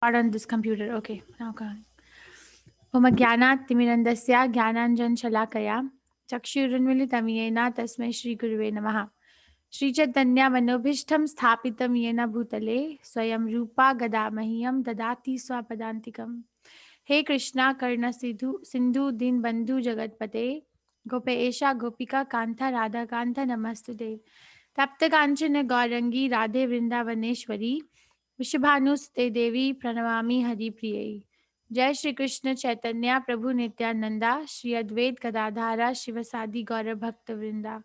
On this computer. Okay, now go on. Om Jnanat Timirandasya Jnananjan Shalakaya Chakshurunmilitam Yena Tasmai Shri Guruve Namaha. Shri Chaitanya Manobhishtam Sthapitam Yena Bhutale Swayam Rupa Gadamahiyam Dadati Swapadantikam. He Krishna Karna Sindhu Din Bandhu Jagatpate Gopesha Gopika Kanta Radha Kanta Namastude Tapta Kanchana Gaurangi Radhe Vrindavaneshwari Vishabhanuste Devi Pranamami Hari Priyai. Jai Shri Krishna Chaitanya Prabhu Nityananda Shri Advait Gadadhara Shivasadi Gaura Bhakta Vrinda.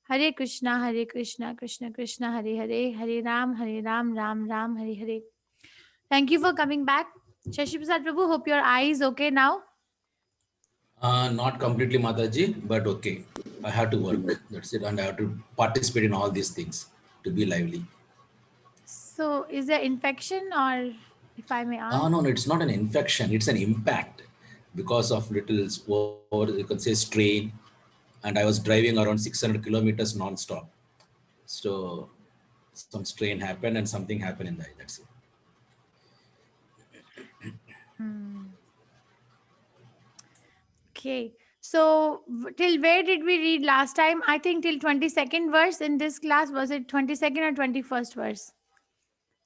Hare Krishna, Krishna Krishna, Hare Hare, Hare Ram, Ram Ram, Hare Hare. Thank you for coming back. Shashi Prasad Prabhu, hope your eye is okay now. Not completely, Mataji, but okay. I have to work. That's it. And I have to participate in all these things to be lively. So, is there infection or, if I may ask? No, it's not an infection. It's an impact because of little, or you can say, strain. And I was driving around 600 kilometers non-stop. So some strain happened and something happened in the eye. That's it. Okay. So, till where did we read last time? I think till 22nd verse in this class. Was it 22nd or 21st verse?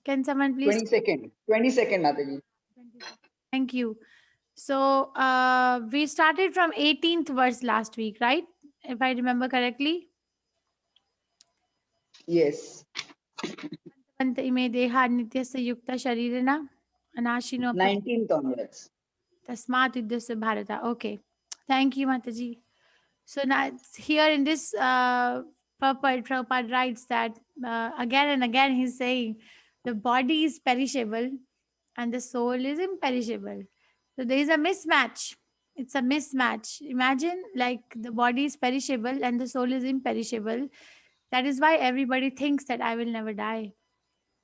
Can someone please? 22nd. 22nd, Mataji. Thank you. So, we started from 18th verse last week, right? If I remember correctly. Yes. Ant ime deha nityasya yukta sharirana anashino 19th onwards. tasmat yuddhasya bharata. Okay. Thank you, Mataji. So now here in this Prabhupada writes that again and again he's saying the body is perishable and the soul is imperishable. So there is a mismatch. It's a mismatch. Imagine like the body is perishable and the soul is imperishable. That is why everybody thinks that I will never die.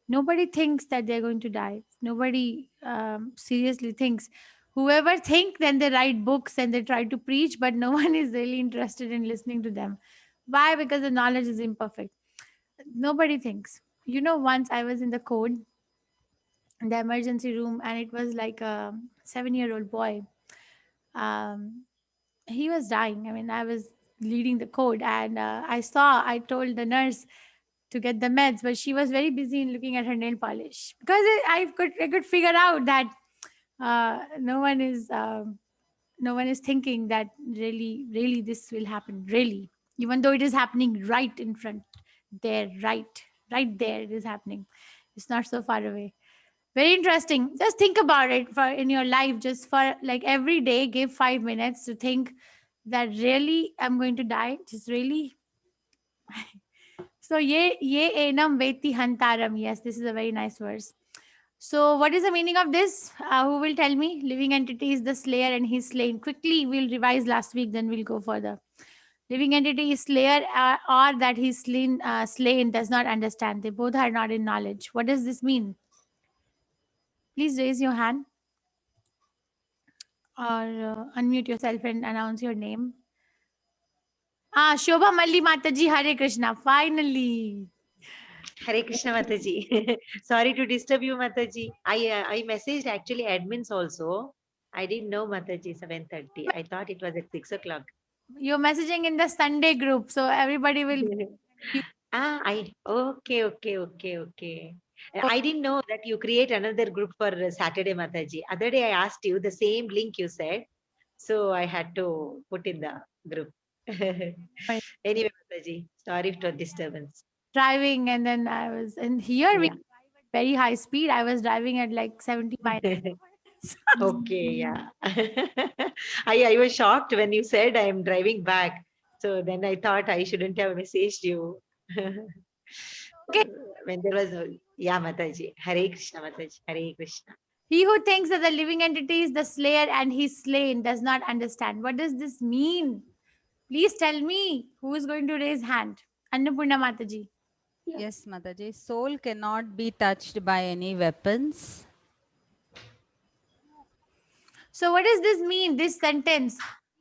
Nobody thinks that they're going to die. Nobody seriously thinks. Whoever think, then they write books and they try to preach, but no one is really interested in listening to them. Why? Because the knowledge is imperfect. Nobody thinks. You know, once I was in the code, in the emergency room, and it was like a 7-year-old boy. Um, he was dying. I mean, I was leading the code, and I told the nurse to get the meds, but she was very busy in looking at her nail polish because I could figure out that no one is thinking that really this will happen, really, even though it is happening right in front there, right there it is happening. It's not so far away. Very interesting. Just think about it for in your life, just for like every day, give 5 minutes to think that really I'm going to die. Just really. So ye enam veti hantaram. Yes, this is a very nice verse. So what is the meaning of this? Who will tell me? Living entity is the slayer and he's slain. Quickly, we'll revise last week, then we'll go further. Living entity is slayer or that he's slain does not understand. They both are not in knowledge. What does this mean? Please raise your hand or unmute yourself and announce your name. Shobha Malli Mataji, Hare Krishna. Finally. Hare Krishna Mataji. Sorry to disturb you, Mataji. I messaged actually admins also. I didn't know Mataji 7:30. I thought it was at 6 o'clock. You're messaging in the Sunday group, so everybody will. Okay. I didn't know that you create another group for Saturday Mataji. Other day I asked you the same link you said. So I had to put in the group. Anyway, Mataji, sorry for disturbance. Driving, and then I was in here. We Yeah. drive at very high speed. I was driving at like 75. Okay, yeah. I was shocked when you said I'm driving back. So then I thought I shouldn't have messaged you. Okay. When there was yeah, Mataji. Hare Krishna, Mataji. Hare Krishna. He who thinks that the living entity is the slayer and he's slain does not understand. What does this mean? Please tell me who is going to raise hand. Annapurna Mataji. Yes, Mataji. Soul cannot be touched by any weapons. So what does this mean, this sentence?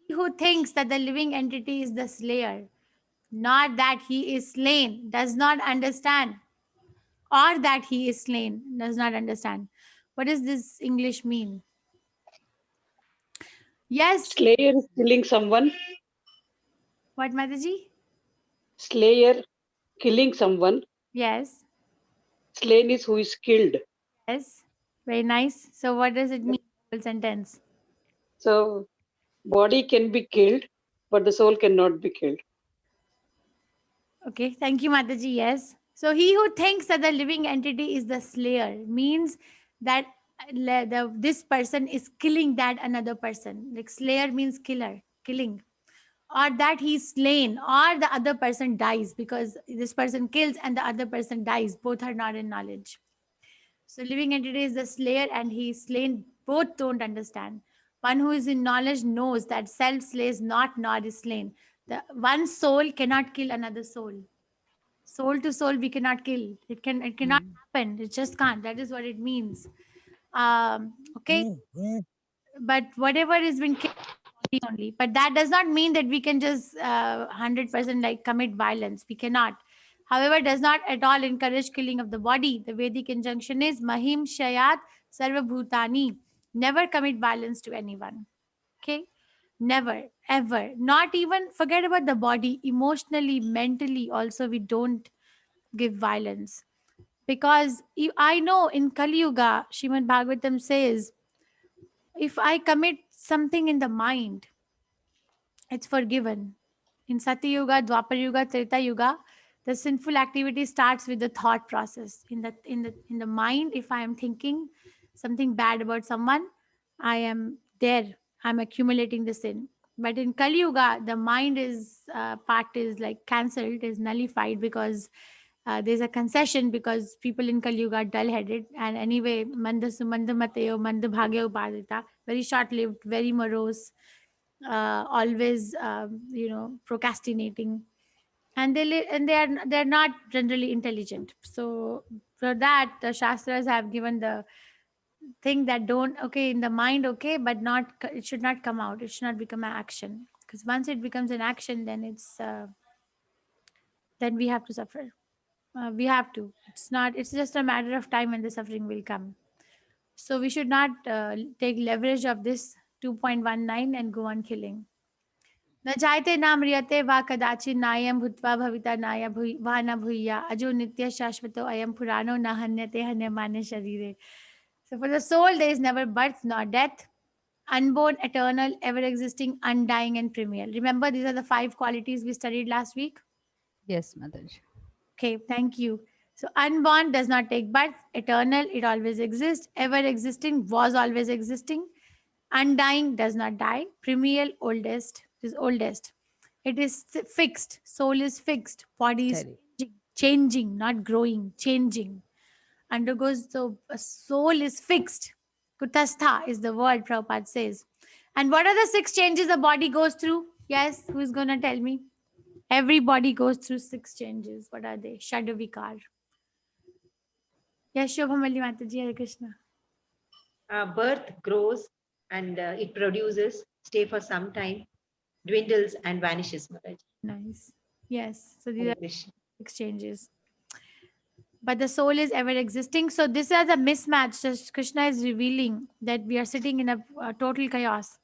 He who thinks that the living entity is the slayer, not that he is slain, does not understand. Or that he is slain, does not understand. What does this English mean? Yes. Slayer is killing someone. What, Mataji? Slayer killing someone. Yes. Slain is who is killed. Yes. Very nice. So what does it mean? Full sentence. So body can be killed, but the soul cannot be killed. Okay. Thank you, Mataji. Yes. So he who thinks that the living entity is the slayer means that this person is killing that another person. Like slayer means killer, killing. Or that he's slain, or the other person dies, because this person kills and the other person dies. Both are not in knowledge. So living entity is the slayer and he is slain. Both don't understand. One who is in knowledge knows that self slays not, nor is slain. The one soul cannot kill another soul. Soul to soul we cannot kill. It cannot happen. It just can't. That is what it means. Okay. But whatever has been killed only, but that does not mean that we can just 100% like commit violence. We cannot. However, does not at all encourage killing of the body. The Vedic injunction is Mahim Shayat Sarva Bhutani. Never commit violence to anyone. Okay? Never, ever. Not even forget about the body. Emotionally, mentally, also, we don't give violence. Because I know in Kali Yuga, Srimad Bhagavatam says, if I commit something in the mind, it's forgiven. In Satya Yuga, Dwapar Yuga, Treta Yuga, the sinful activity starts with the thought process. In the mind, if I am thinking something bad about someone, I am there. I'm accumulating the sin. But in Kali Yuga, the mind is part is like cancelled, is nullified, because there's a concession, because people in Kali Yuga are dull-headed, and anyway, manda sumanda mateo manda bhagya upadita, very short-lived, very morose, always procrastinating, and they're not generally intelligent. So for that, the shastras have given the thing that don't, okay, in the mind, okay, but not, it should not come out, it should not become an action, because once it becomes an action, then then we have to suffer. We have to, it's just a matter of time when the suffering will come. So we should not take leverage of this 2.19 and go on killing. न जायते न म्रियते वा कदाचित् नायं भूत्वा भविता नाय वा न भूया अजो नित्य शाश्वतो अयं पुराणो न हन्यते हन्यमाने शरीरे. So for the soul, there is never birth nor death, unborn, eternal, ever existing, undying, and premier. Remember, these are the 5 qualities we studied last week. Yes, Mataji. Okay, thank you. So unborn does not take birth, eternal, it always exists, ever existing, was always existing, undying, does not die, premier, oldest, is oldest. It is fixed, soul is fixed, body is Steady. changing, not growing, changing. Undergoes, so a soul is fixed. Kutastha is the word Prabhupada says. And what are the 6 changes the body goes through? Yes, who is going to tell me? Everybody goes through 6 changes. What are they? Shadavikar. Yes, Shobhamalli Mataji, Hare Krishna. Birth grows and it produces, stay for some time, dwindles and vanishes, Maharaj. Nice. Yes. So these Hare are Krishna. 6 changes. But the soul is ever existing. So these are the mismatch that Krishna is revealing, that we are sitting in a total chaos.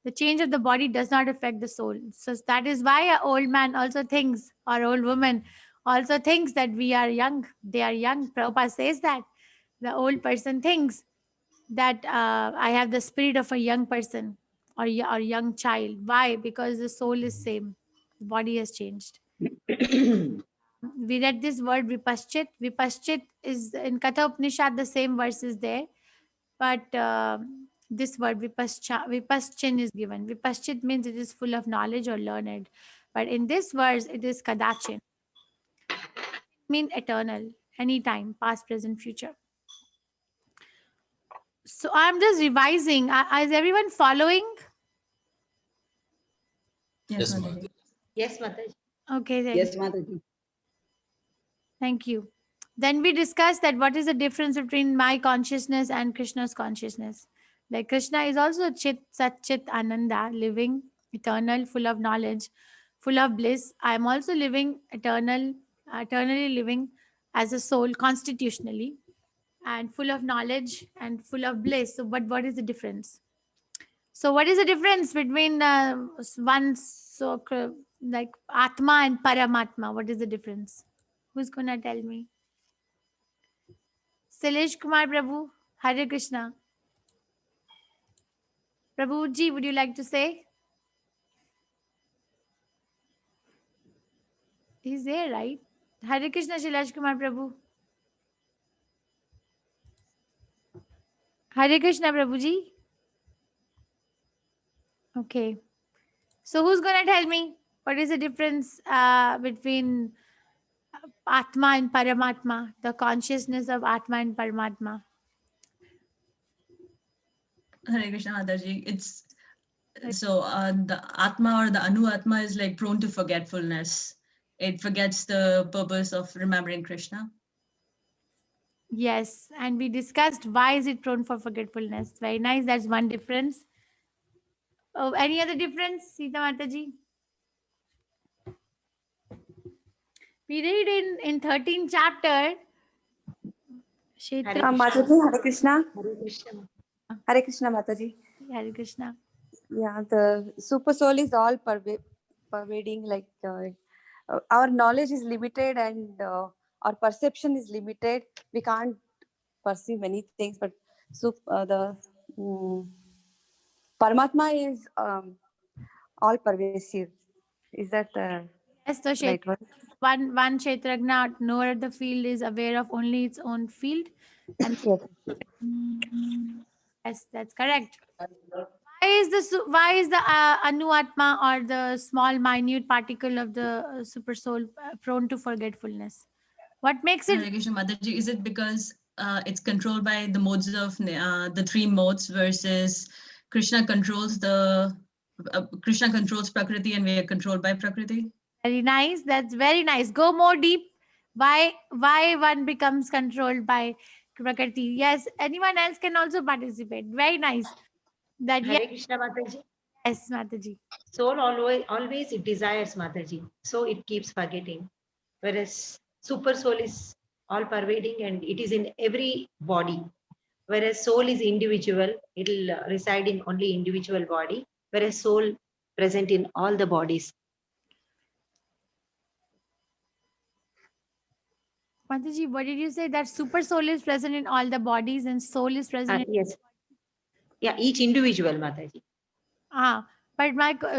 The change of the body does not affect the soul. So that is why an old man also thinks, or old woman also thinks that we are young. They are young. Prabhupada says that. The old person thinks that I have the spirit of a young person, or young child. Why? Because the soul is same. The body has changed. We read this word vipaschit. Vipaschit is in Katha Upanishad, the same verse is there. But this word vipaschin is given. Vipaschit means it is full of knowledge or learned. But in this verse, it is kadachin. Mean eternal, anytime, past, present, future. So I'm just revising. Is everyone following? Yes, Mataji. Yes, Mataji. Okay, then. Yes, Mataji. Thank you. Then we discussed that what is the difference between my consciousness and Krishna's consciousness. Like Krishna is also Chit, Sat Chit, Ananda, living, eternal, full of knowledge, full of bliss. I am also living eternally living as a soul constitutionally. and full of knowledge and full of bliss. So, but what is the difference? So, what is the difference between one like Atma and Paramatma? What is the difference? Who's gonna tell me? Sailesh Kumar Prabhu, Hare Krishna. Prabhu ji, would you like to say? He's there, right? Hare Krishna, Sailesh Kumar Prabhu. Hare Krishna, Prabhuji. Okay. So who's gonna tell me what is the difference between Atma and Paramatma, the consciousness of Atma and Paramatma? Hare Krishna Mataji. It's so the Atma or the Anu Atma is like prone to forgetfulness. It forgets the purpose of remembering Krishna. Yes, and we discussed why is it prone for forgetfulness. Very nice. That's one difference. Oh, any other difference, Sita Mataji? We read in 13th chapter. Hare Kshetra. Krishna. Mataji, Hare Krishna. Hare Krishna. Hare Krishna, Mataji. Hare Krishna. Yeah, the super soul is all pervading. Like our knowledge is limited and our perception is limited. We can't perceive many things, but the mm, Paramatma is all pervasive. Is that the Yes, so right word? one Kshetragna nowhere the field is aware of only its own field. And Yes. yes, that's correct. Why is the Anu Atma or the small minute particle of the super soul prone to forgetfulness? What makes it? Hare Krishna Mataji, is it because it's controlled by the modes of the three modes versus Krishna controls Krishna controls Prakriti and we are controlled by Prakriti? Very nice. That's very nice. Go more deep. Why one becomes controlled by Prakriti? Yes, anyone else can also participate. Very nice. That yes, Hare Krishna Mataji. yes, Mataji. Soul always it desires Mataji. So it keeps forgetting. Whereas super soul is all pervading and it is in every body. Whereas soul is individual, it'll reside in only individual body. Whereas soul present in all the bodies. Mataji, what did you say? That super soul is present in all the bodies and soul is present in Yes. Yeah, each individual Mataji. but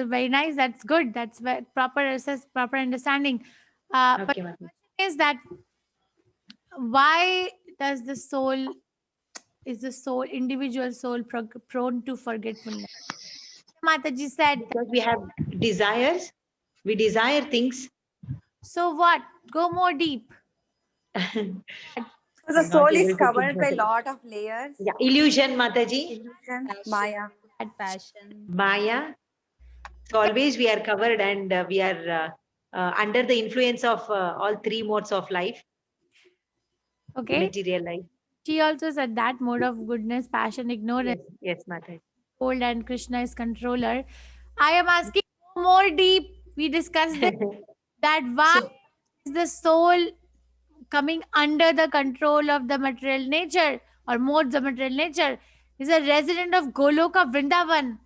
very nice. That's good. That's proper assess, proper understanding. But Okay, Mataji. is that why does the soul is the soul individual soul prone to forgetfulness? Mataji said. Because we have desires, we desire things. So what? Go more deep. So the I'm not soul is able to covered by think a of it. lot of layers. Yeah, illusion, Mataji. Illusion, Passion. Maya. Passion. Maya. So always we are covered and we are under the influence of all three modes of life, Okay. material life. She also said that mode of goodness, passion, ignorance, Yes, Mataji. old and Krishna is controller. I am asking more deep. We discussed this, that why So is the soul coming under the control of the material nature or modes of material nature? Is a resident of Goloka Vrindavan.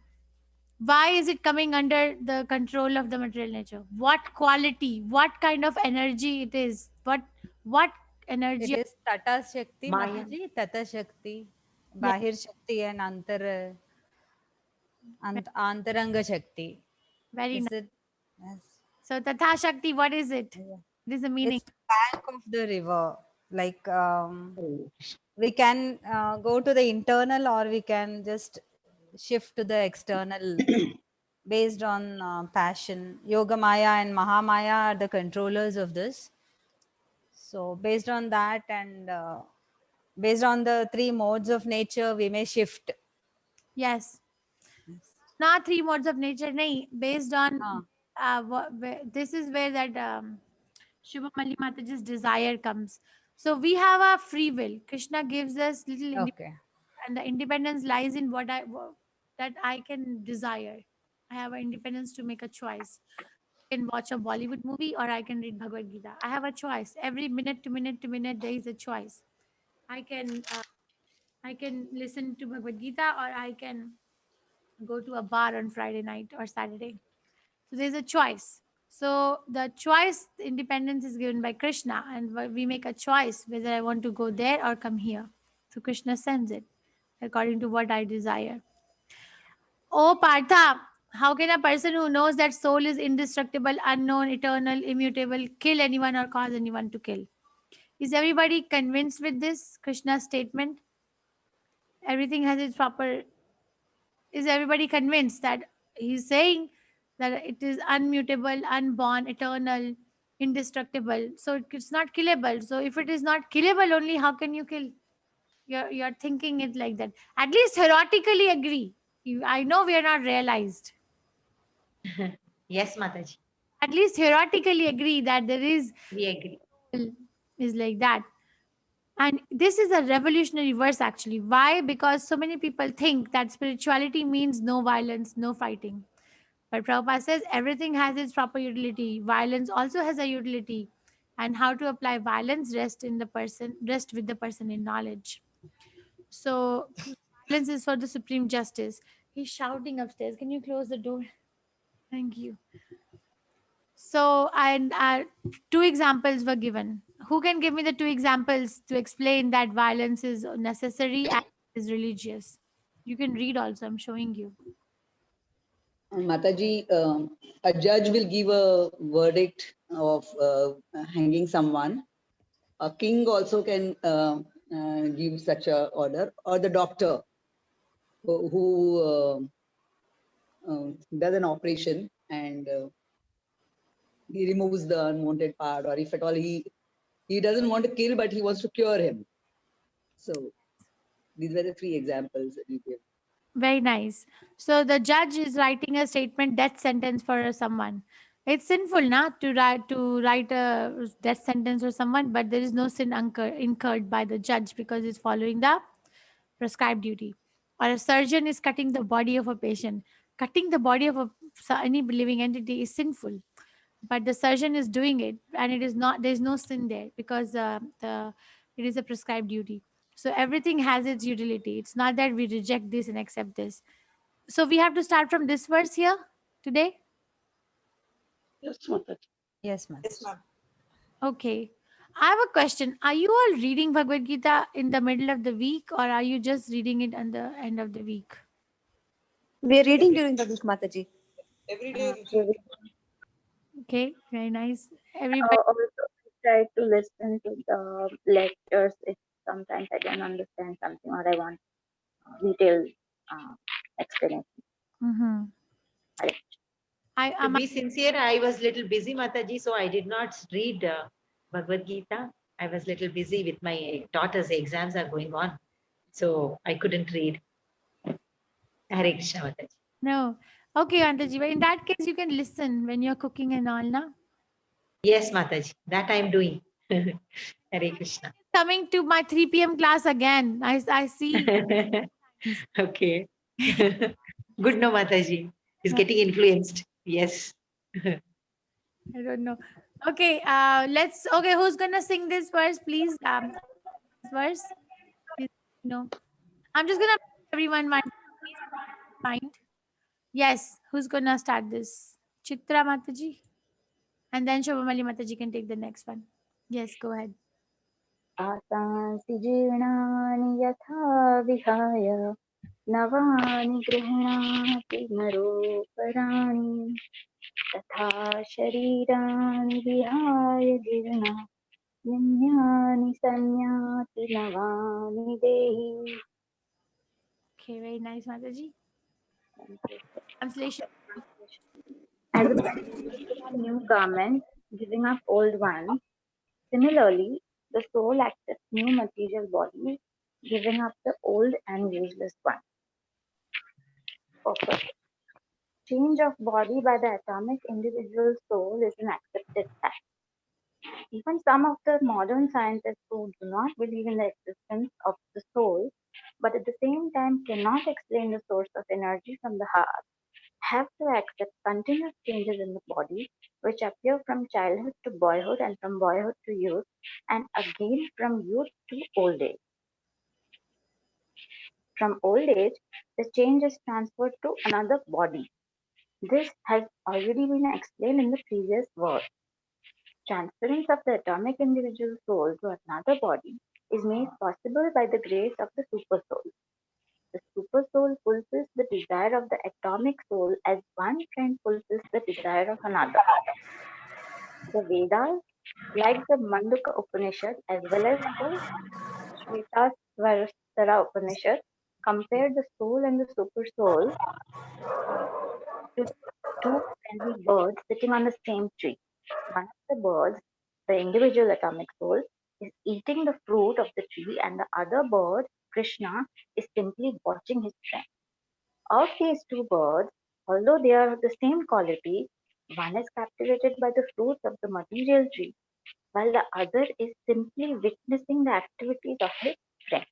Why is it coming under the control of the material nature? What quality, what kind of energy it is? What It energy? is Tata Shakti, Maya. Mataji, Tata Shakti, Yeah. Bahir Shakti and Antaranga Shakti. Very Is nice. it? Yes. So Tatha Shakti, what is it? Yeah. What is the meaning? It's the bank of the river. Like we can go to the internal or we can just shift to the external based on passion. Yoga Maya and Mahamaya are the controllers of this. So based on that and based on the three modes of nature, we may shift. Yes. Not three modes of nature, nahi. Based on this is where that Shubha Mali Mataji's desire comes. So we have a free will. Krishna gives us little Okay. and the independence lies in that I can desire. I have an independence to make a choice. I can watch a Bollywood movie or I can read Bhagavad Gita. I have a choice. Every minute to minute to minute, there is a choice. I can listen to Bhagavad Gita, or I can go to a bar on Friday night or Saturday. So there's a choice. So the choice, independence is given by Krishna, and we make a choice whether I want to go there or come here. So Krishna sends it according to what I desire. Oh, Partha, how can a person who knows that soul is indestructible, unknown, eternal, immutable, kill anyone or cause anyone to kill? Is everybody convinced with this Krishna statement? Everything has its proper. Is everybody convinced that he's saying that it is unmutable, unborn, eternal, indestructible? So it's not killable. So if it is not killable, only how can you kill? You're thinking it like that. At least theoretically agree. I know we are not realized. Yes, Mataji, At least theoretically agree that there is we agree. like that. And this is a revolutionary verse actually. Why? Because so many people think that spirituality means no violence, no fighting. But Prabhupada says everything has its proper utility. Violence also has a utility. And how to apply violence rest with the person in knowledge. So violence is for the supreme justice. He's shouting upstairs. Can you close the door? Thank you. So, and two examples were given. Who can give me the two examples to explain that violence is necessary and is religious? You can read also, I'm showing you. Mataji, a judge will give a verdict of hanging someone. A king also can give such a order, or the doctor who does an operation and he removes the unwanted part, or if at all he doesn't want to kill, but he wants to cure him. So these were the three examples that we gave. Very nice. So the judge is writing a statement, death sentence for someone. It's sinful not to write a death sentence for someone, but there is no sin incurred by the judge because it's following the prescribed duty. Or a surgeon is cutting the body of a patient. Cutting the body of any living entity is sinful, but the surgeon is doing it, and it is not. There is no sin there because it is a prescribed duty. So everything has its utility. It's not that we reject this and accept this. So we have to start from this verse here today. Yes, Mataji. Yes, ma'am. Okay. I have a question. Are you all reading Bhagavad Gita in the middle of the week, or are you just reading it at the end of the week? We are reading during the week, Mataji. Every day. Okay, very nice. Everybody. Also, I try to listen to the lectures if sometimes I don't understand something or I want detailed explanation. Mm-hmm. To be sincere, I was little busy, Mataji, so I did not read Bhagavad Gita. I was little busy with my daughter's exams are going on, so I couldn't read. Hare Krishna, Mataji. No. Okay, Antaji. But in that case, you can listen when you're cooking and all, na? Yes, Mataji, that I am doing. Hare Krishna. Coming to my 3 p.m. class again. I see. Okay. Good, no, Mataji. He's getting influenced. Yes. I don't know. Okay, okay, who's gonna sing this verse, please? This verse. No. I'm just gonna everyone mind. Yes, who's gonna start this? Chitra Mataji. And then Shobhamali Mataji can take the next one. Yes, go ahead. आसांसि जीर्णानि यथा विहाय नवानि गृह्णाति नरोपराणि तथा शरीराणि विहाय जीर्णा निन्यानि संयाति नवानि देहि. Okay, very nice, Mataji. Translation. As a new garment, giving up old ones, similarly, the soul accepts new material bodies, giving up the old and useless one. Perfect. Change of body by the atomic individual soul is an accepted fact. Even some of the modern scientists who do not believe in the existence of the soul, but at the same time cannot explain the source of energy from the heart, have to accept continuous changes in the body, which appear from childhood to boyhood and from boyhood to youth, and again from youth to old age. From old age, the change is transferred to another body. This has already been explained in the previous verse. Transference of the atomic individual soul to another body is made possible by the grace of the supersoul. The supersoul fulfills the desire of the atomic soul as one friend fulfills the desire of another. The Vedas, like the Mandukya Upanishad as well as the Shvetasvatara Upanishad, compare the soul and the supersoul to two friendly birds sitting on the same tree. One of the birds, the individual atomic soul, is eating the fruit of the tree, and the other bird, Krishna, is simply watching his friend. Of these two birds, although they are of the same quality, one is captivated by the fruits of the material tree, while the other is simply witnessing the activities of his friend.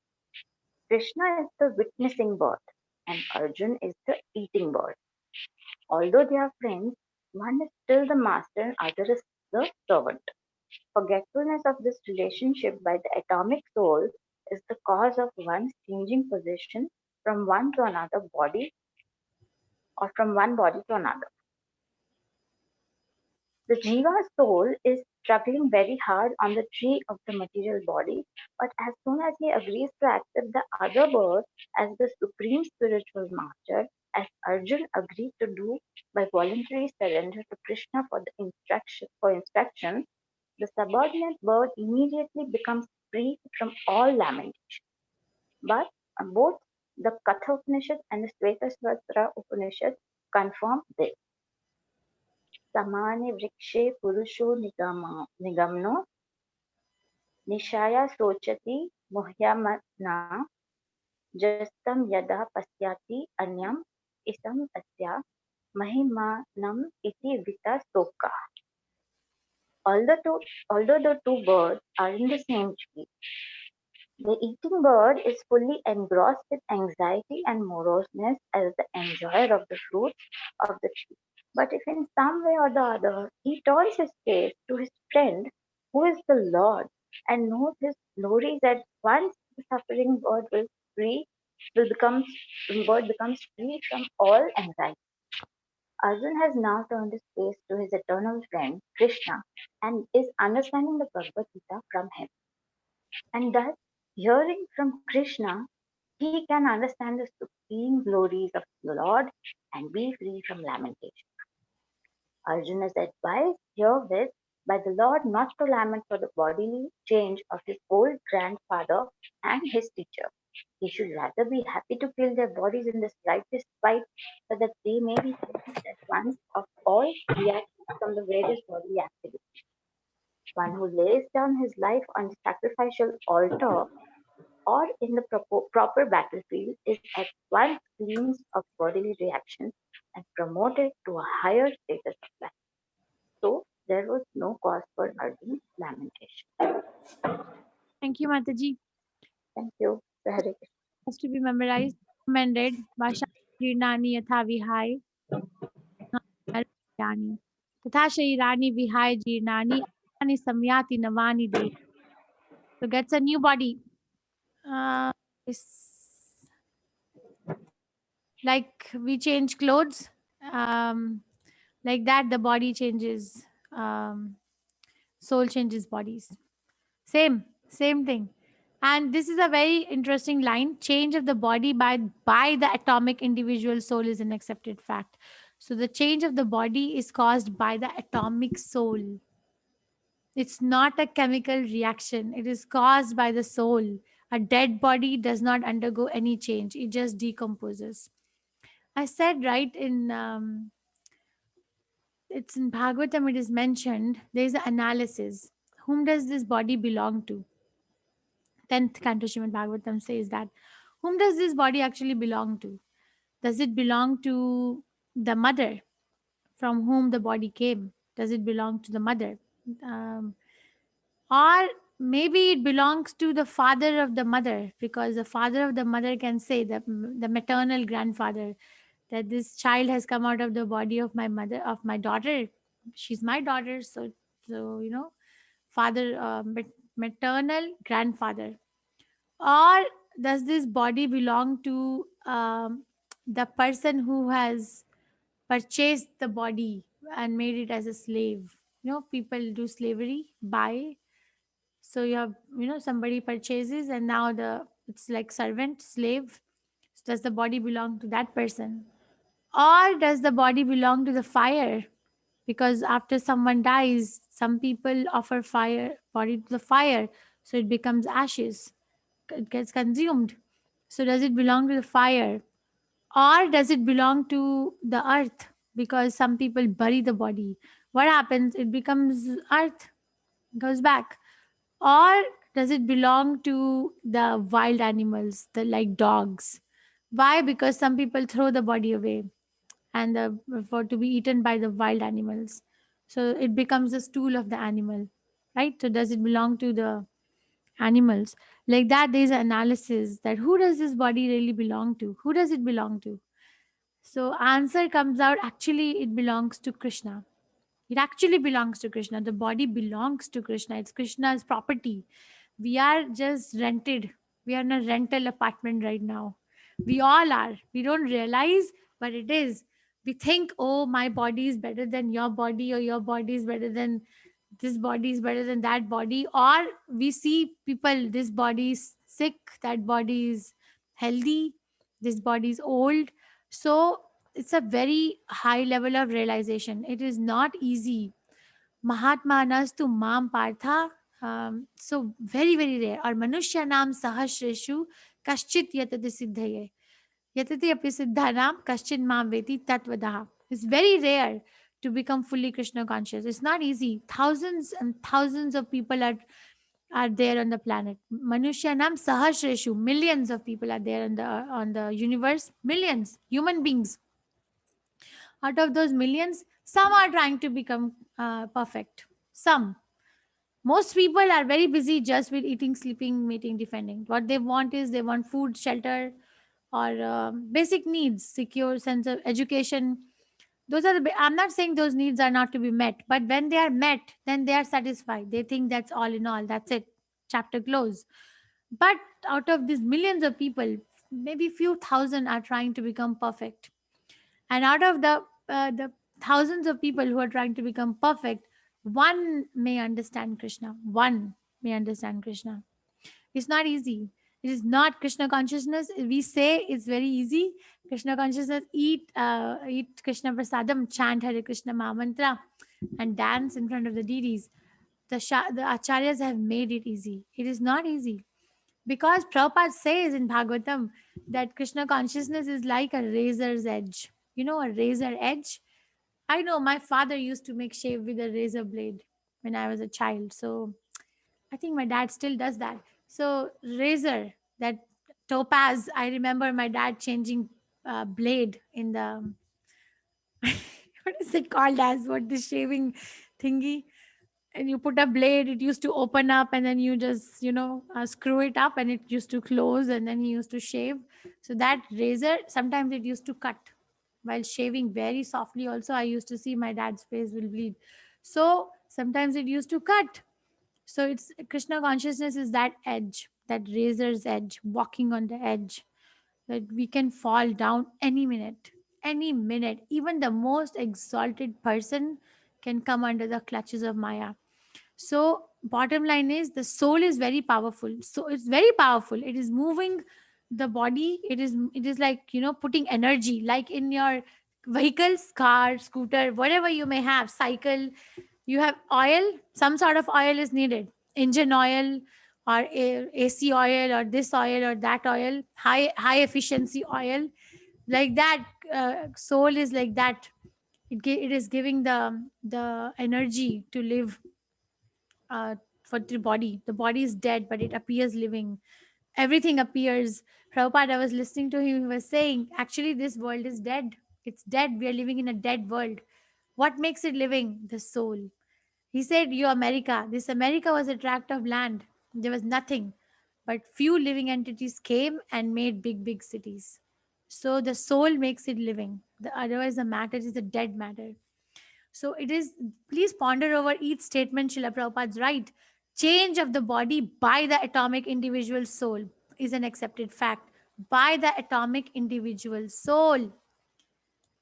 Krishna is the witnessing bird, and Arjun is the eating bird. Although they are friends, one is still the master and other is the servant. Forgetfulness of this relationship by the atomic soul is the cause of one's changing position from one to another body or from one body to another. The Jiva soul is struggling very hard on the tree of the material body, but as soon as he agrees to accept the other bird as the supreme spiritual master, as Arjun agreed to do by voluntary surrender to Krishna for the instruction, the subordinate bird immediately becomes free from all lamentation. But both the Katha Upanishad and the Svetasvatara Upanishad confirm this. Samane vrikshe purusho nigamno nishaya sochati muhyamana jastam yada pasyati anyam isam tasya mahimanam iti vita soka. Although the two birds are in the same tree, the eating bird is fully engrossed with anxiety and moroseness as the enjoyer of the fruits of the tree. But if in some way or the other he turns his face to his friend, who is the Lord, and knows his glories, at once the suffering bird becomes free from all anxiety. Arjun has now turned his face to his eternal friend Krishna and is understanding the Bhagavad Gita from him. And thus, hearing from Krishna, he can understand the supreme glories of the Lord and be free from lamentation. Arjuna is advised herewith by the Lord not to lament for the bodily change of his old grandfather and his teacher. He should rather be happy to kill their bodies in the slightest spite so that they may be cleansed at once of all reactions from the various bodily activities. One who lays down his life on the sacrificial altar or in the proper battlefield is at once cleansed of bodily reactions and promoted to a higher status of life. So there was no cause for Arjun's lamentation. Thank you, Mataji. Thank you. Hare Krishna. Has to be memorized, commended. Vasha Jirnani Yatha Vihai Yani. Tatha Shairani Vihai Jirnani Ani Samyati Navani De. So gets a new body. It's like we change clothes. Like that, the body changes. Soul changes bodies. Same thing. And this is a very interesting line. Change of the body by the atomic individual soul is an accepted fact. So the change of the body is caused by the atomic soul. It's not a chemical reaction. It is caused by the soul. A dead body does not undergo any change. It just decomposes. I said right in it's in Bhagavatam. It is mentioned. There is an analysis. Whom does this body belong to? 10th canto Srimad Bhagavatam says that whom does this body actually belong to? Does it belong to the mother from whom the body came? Does it belong to the mother? Or maybe it belongs to the father of the mother, because the father of the mother can say, the maternal grandfather, that this child has come out of the body of my mother, of my daughter. She's my daughter. So, father, maternal grandfather. Or does this body belong to the person who has purchased the body and made it as a slave? People do slavery, buy. So you have, somebody purchases, and now it's like servant, slave. So does the body belong to that person, or does the body belong to the fire? Because after someone dies, some people offer fire body to the fire, so it becomes ashes, it gets consumed. So does it belong to the fire, or does it belong to the earth? Because some people bury the body. What happens? It becomes earth, goes back. Or does it belong to the wild animals, the like dogs? Why? Because some people throw the body away and for to be eaten by the wild animals. So it becomes the stool of the animal, right? So does it belong to the animals? Like that, there's an analysis that who does this body really belong to? Who does it belong to? So answer comes out, actually it belongs to Krishna. It actually belongs to Krishna. The body belongs to Krishna. It's Krishna's property. We are just rented. We are in a rental apartment right now. We all are. We don't realize, but it is. We think, oh, my body is better than your body, or your body is better than this body is better than that body. Or we see people, this body is sick, that body is healthy, this body is old. So it's a very high level of realization. It is not easy. Mahatma nastu mam partha. So very, very rare. Or manushya nam sahasreshu kaschit yatati siddhaye. Yatati api siddhanam kaschit mam veti tatvadaha. It's very rare to become fully Krishna conscious. It's not easy. Thousands and thousands of people are there on the planet. Manushya nam sahasreshu. Millions of people are there on the universe. Millions human beings. Out of those millions, some are trying to become perfect. Some. Most people are very busy just with eating, sleeping, mating, defending. What they want is they want food, shelter, or basic needs, secure sense of education. Those are I'm not saying those needs are not to be met, but when they are met, then they are satisfied. They think that's all in all. That's it. Chapter close. But out of these millions of people, maybe few thousand are trying to become perfect. And out of the thousands of people who are trying to become perfect, one may understand Krishna. One may understand Krishna. It's not easy. It is not Krishna consciousness. We say it's very easy. Krishna consciousness, eat Krishna prasadam, chant Hare Krishna Mahamantra, and dance in front of the deities. The acharyas have made it easy. It is not easy. Because Prabhupada says in Bhagavatam that Krishna consciousness is like a razor's edge. You know, a razor edge? I know my father used to make shave with a razor blade when I was a child. So I think my dad still does that. So razor, that topaz, I remember my dad changing blade in the what is it called as what the shaving thingy, and you put a blade, it used to open up, and then you just screw it up and it used to close, and then he used to shave. So that razor, sometimes it used to cut while shaving very softly. Also, I used to see my dad's face will bleed, so sometimes it used to cut. So it's Krishna consciousness is that edge, that razor's edge, walking on the edge, that we can fall down any minute. Any minute, even the most exalted person can come under the clutches of Maya. So bottom line is the soul is very powerful. So it's very powerful. It is moving the body. It is like putting energy, like in your vehicles, car, scooter, whatever you may have, cycle. You have oil. Some sort of oil is needed. Engine oil, or AC oil, or this oil or that oil. High efficiency oil. Like that, soul is like that. It is giving the energy to live for the body. The body is dead, but it appears living. Everything appears. Prabhupada, I was listening to him, he was saying, actually, this world is dead. It's dead. We are living in a dead world. What makes it living? The soul. He said, you America. This America was a tract of land. There was nothing. But few living entities came and made big, big cities. So the soul makes it living. Otherwise, the matter is a dead matter. So it is, please ponder over each statement. Srila Prabhupada's right. Change of the body by the atomic individual soul. is an accepted fact by the atomic individual soul.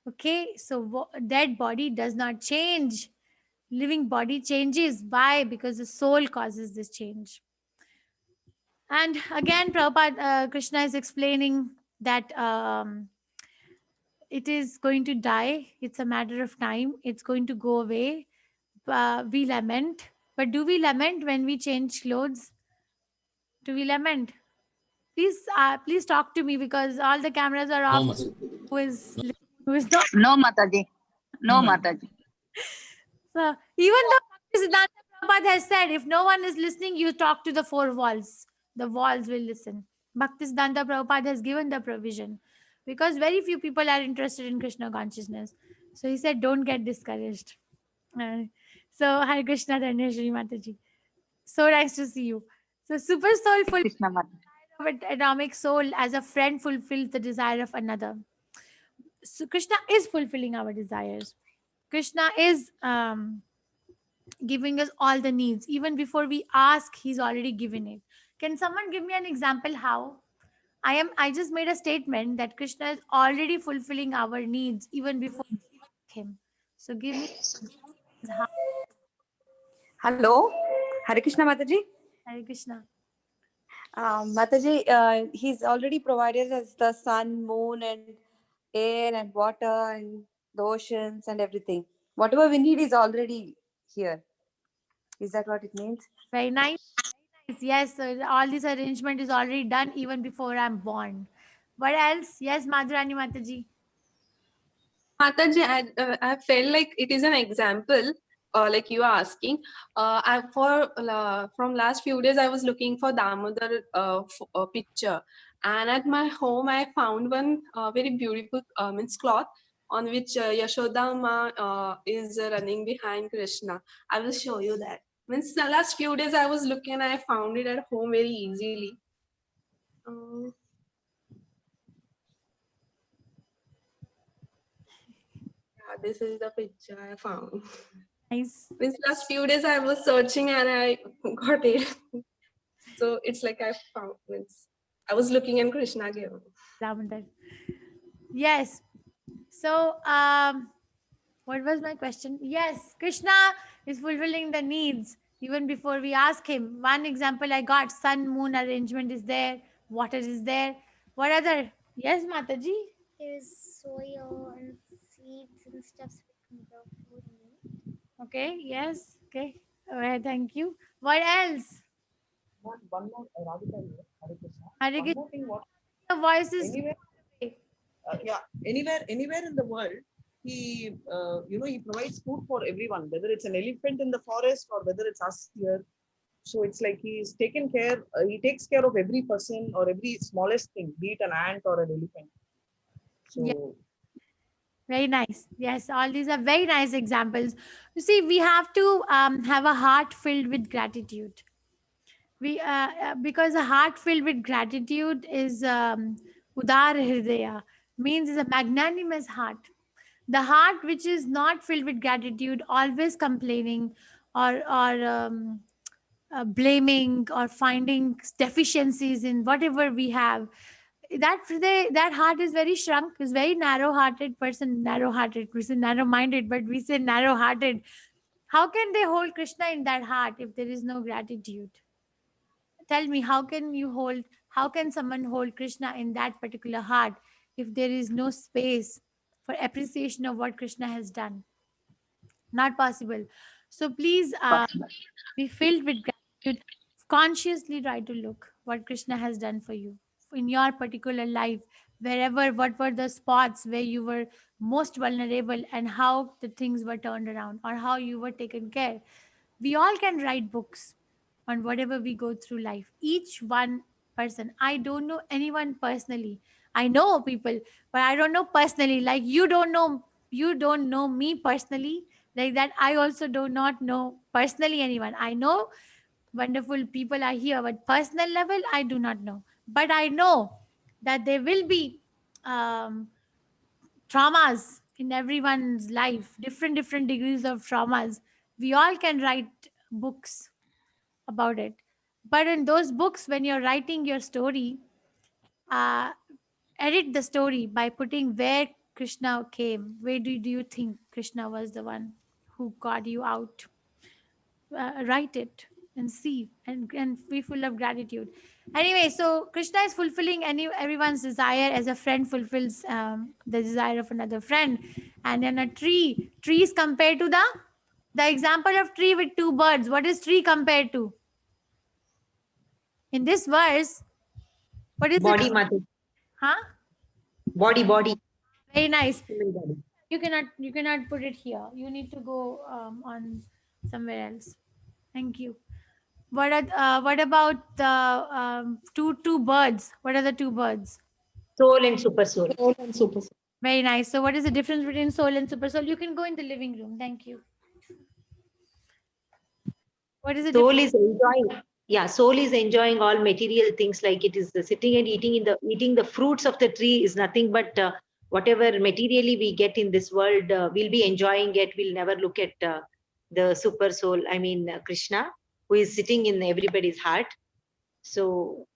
Okay, so dead body does not change. Living body changes. Why? Because the soul causes this change. And again, Prabhupada, Krishna is explaining that it is going to die. It's a matter of time. It's going to go away. We lament. But do we lament when we change clothes? Do we lament? Please talk to me, because all the cameras are No, off. Mataji. Who is not? No, Mataji. No, Hmm. Mataji. So even though Siddhanta Prabhupada has said, if no one is listening, you talk to the four walls. The walls will listen. Bhaktisiddhanta Prabhupada has given the provision, because very few people are interested in Krishna consciousness. So he said, don't get discouraged. So Hare Krishna, Dhaneshwari Mataji. So nice to see you. So super soulful Krishna Mataji. atomic soul as a friend fulfills the desire of another. So Krishna is fulfilling our desires. Krishna is giving us all the needs. Even before we ask, he's already given it. Can someone give me an example how? I just made a statement that Krishna is already fulfilling our needs even before we ask him. So give me how. Hello, Hare Krishna Mataji. Hare Krishna. Mataji, he's already provided us the sun, moon, and air and water and the oceans and everything. Whatever we need is already here. Is that what it means? Very nice. Yes, so all this arrangement is already done even before I'm born. What else? Yes, Madhurani Mataji. Mataji, I felt like it is an example, like you are asking. From last few days, I was looking for Damodar picture, and at my home, I found one very beautiful means cloth on which Yashodama is running behind Krishna. I will show you that. Means the last few days I was looking, and I found it at home very easily. This is the picture I found. Nice. This last few days I was searching and I got it. So it's like I found it. I was looking and Krishna gave me. Yes. So what was my question? Yes, Krishna is fulfilling the needs even before we ask him. One example I got, sun moon arrangement is there, water is there. What other? Yes, Mataji. There's soil and seeds and stuff so we can grow food and eat. Okay, yes. Okay. Thank you. What else? One more, Radhika here, Hare Krishna. Hare One Krishna. more thing, what The voice is anywhere in the world, he he provides food for everyone, whether it's an elephant in the forest or whether it's us here. So it's like he's taken care. He takes care of every person or every smallest thing, be it an ant or an elephant. So. Yeah. Very nice. Yes, all these are very nice examples. You see, we have to have a heart filled with gratitude. Because a heart filled with gratitude is udar hridaya, means is a magnanimous heart. The heart which is not filled with gratitude, always complaining or blaming or finding deficiencies in whatever we have, that heart is very shrunk, is very narrow-minded person, narrow-minded, but we say narrow-hearted. How can they hold Krishna in that heart if there is no gratitude? Tell me, how can someone hold Krishna in that particular heart if there is no space for appreciation of what Krishna has done? Not possible. So please be filled with gratitude. Consciously try to look what Krishna has done for you in your particular life, what were the spots where you were most vulnerable and how the things were turned around or how you were taken care. We all can write books on whatever we go through life. Each one person. I don't know anyone personally. I know people, but I don't know personally. Like you don't know me personally. Like that, I also do not know personally anyone. I know wonderful people are here, but personal level, I do not know. But I know that there will be traumas in everyone's life, different degrees of traumas. We all can write books about it. But in those books, when you're writing your story, edit the story by putting where Krishna came. Where do you think Krishna was the one who got you out? Write it and see and be full of gratitude. Anyway, so Krishna is fulfilling everyone's desire as a friend fulfills the desire of another friend. And then a tree is compared to the example of tree with two birds. What is tree compared to in this verse? What is Body, it? Mataji. Huh? Body. Very nice. You cannot put it here. You need to go on somewhere else. Thank you. What about the two birds? What are the two birds? Soul and super soul. Very nice. So what is the difference between soul and super soul? You can go in the living room. Thank you. What is the Soul difference? is enjoying. Yeah, soul is enjoying all material things, like it is sitting and eating the fruits of the tree is nothing but whatever materially we get in this world, we'll be enjoying it. We'll never look at the super soul. I mean, Krishna, who is sitting in everybody's heart. So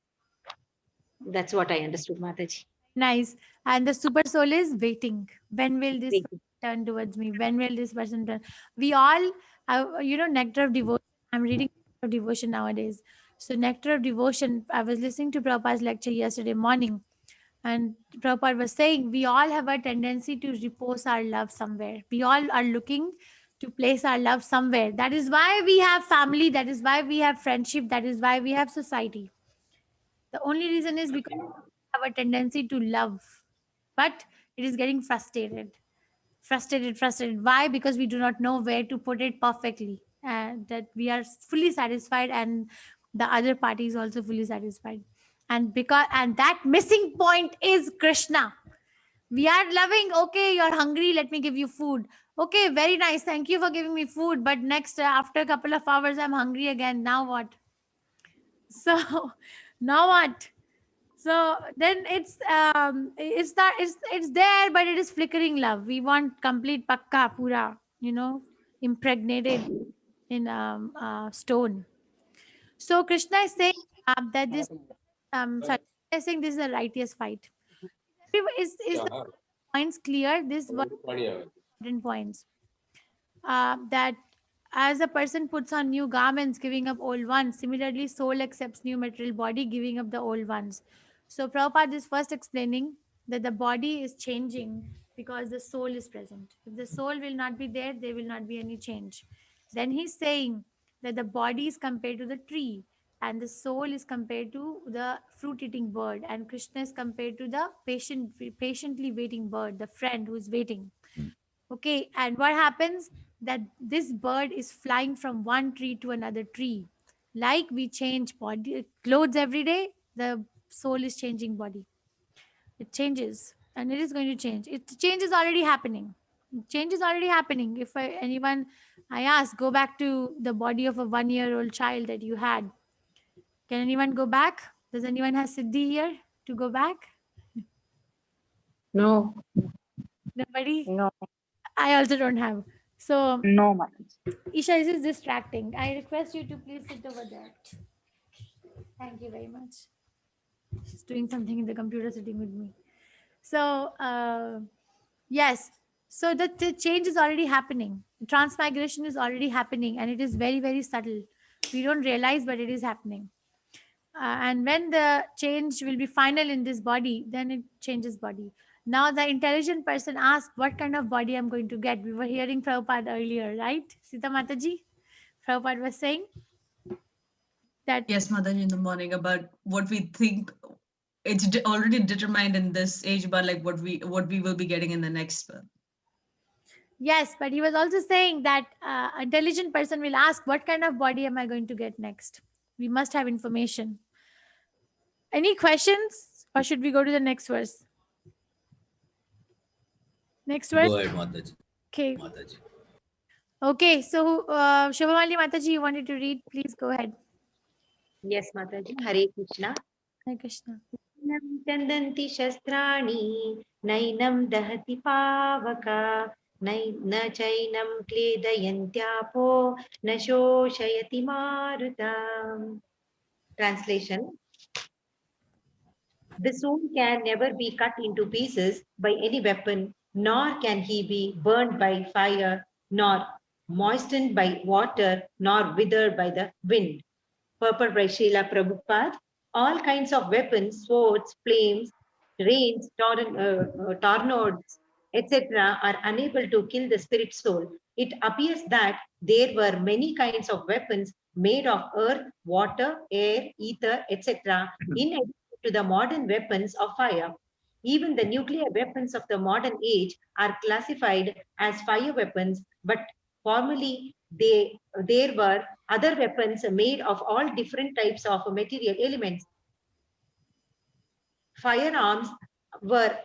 that's what I understood, Mataji. Nice. And the super soul is waiting. When will this person turn towards me? When will this person turn? We all, Nectar of Devotion. I'm reading Nectar of Devotion nowadays. So Nectar of Devotion, I was listening to Prabhupada's lecture yesterday morning. And Prabhupada was saying, we all have a tendency to repose our love somewhere. We all are looking to place our love somewhere. That is why we have family. That is why we have friendship. That is why we have society. The only reason is because we have a tendency to love, but it is getting frustrated. Why? Because we do not know where to put it perfectly. That we are fully satisfied and the other party is also fully satisfied. And that missing point is Krishna. We are loving, okay, you're hungry, let me give you food. Okay, very nice, thank you for giving me food. But next, after a couple of hours, I'm hungry again. Now what? So, now what? So then it's there, but it is flickering love. We want complete pakka, pura, impregnated in stone. So Krishna is saying that this sorry, Krishna is saying this is a righteous fight. Is the points clear? This one important points. That as a person puts on new garments, giving up old ones, similarly, soul accepts new material body, giving up the old ones. So Prabhupada is first explaining that the body is changing because the soul is present. If the soul will not be there, there will not be any change. Then he's saying that the body is compared to the tree and the soul is compared to the fruit-eating bird, and Krishna is compared to the patiently waiting bird, the friend who is waiting. Okay, and what happens? That this bird is flying from one tree to another tree. Like we change body clothes every day, the soul is changing body. It changes, and it is going to change. Change is already happening. Change is already happening. If I ask, go back to the body of a 1-year-old child that you had. Can anyone go back? Does anyone have Siddhi here to go back? No. Nobody? No. I also don't have. So No, Mataji. Isha, this is distracting. I request you to please sit over there. Thank you very much. She's doing something in the computer sitting with me. So, yes. So the change is already happening. Transmigration is already happening, and it is very, very subtle. We don't realize, but it is happening. And when the change will be final in this body, then it changes body. Now the intelligent person asks, what kind of body I'm going to get? We were hearing Prabhupada earlier, right? Sita Mataji? Prabhupada was saying that. Yes, Mataji, in the morning about what we think it's already determined in this age, but like what we will be getting in the next one. Yes, but he was also saying that intelligent person will ask, what kind of body am I going to get next? We must have information. Any questions, or should we go to the next verse? Next verse? Go ahead, Mataji. Okay. Mataji. Okay, so Shubhamali Mataji, you wanted to read? Please go ahead. Yes, Mataji. Hare Krishna. Hare Krishna. Chandanti shastrani nainam dahati pavaka न चैनं क्लेदयन्त्यापो न शोषयति मारुता. Translation. The soul can never be cut into pieces by any weapon, nor can he be burned by fire, nor moistened by water, nor withered by the wind. Purport by Srila Prabhupada. All kinds of weapons, swords, flames, rains, tornadoes, etc., are unable to kill the spirit soul. It appears that there were many kinds of weapons made of earth, water, air, ether, etc., in addition to the modern weapons of fire. Even the nuclear weapons of the modern age are classified as fire weapons, but formerly there were other weapons made of all different types of material elements. Firearms were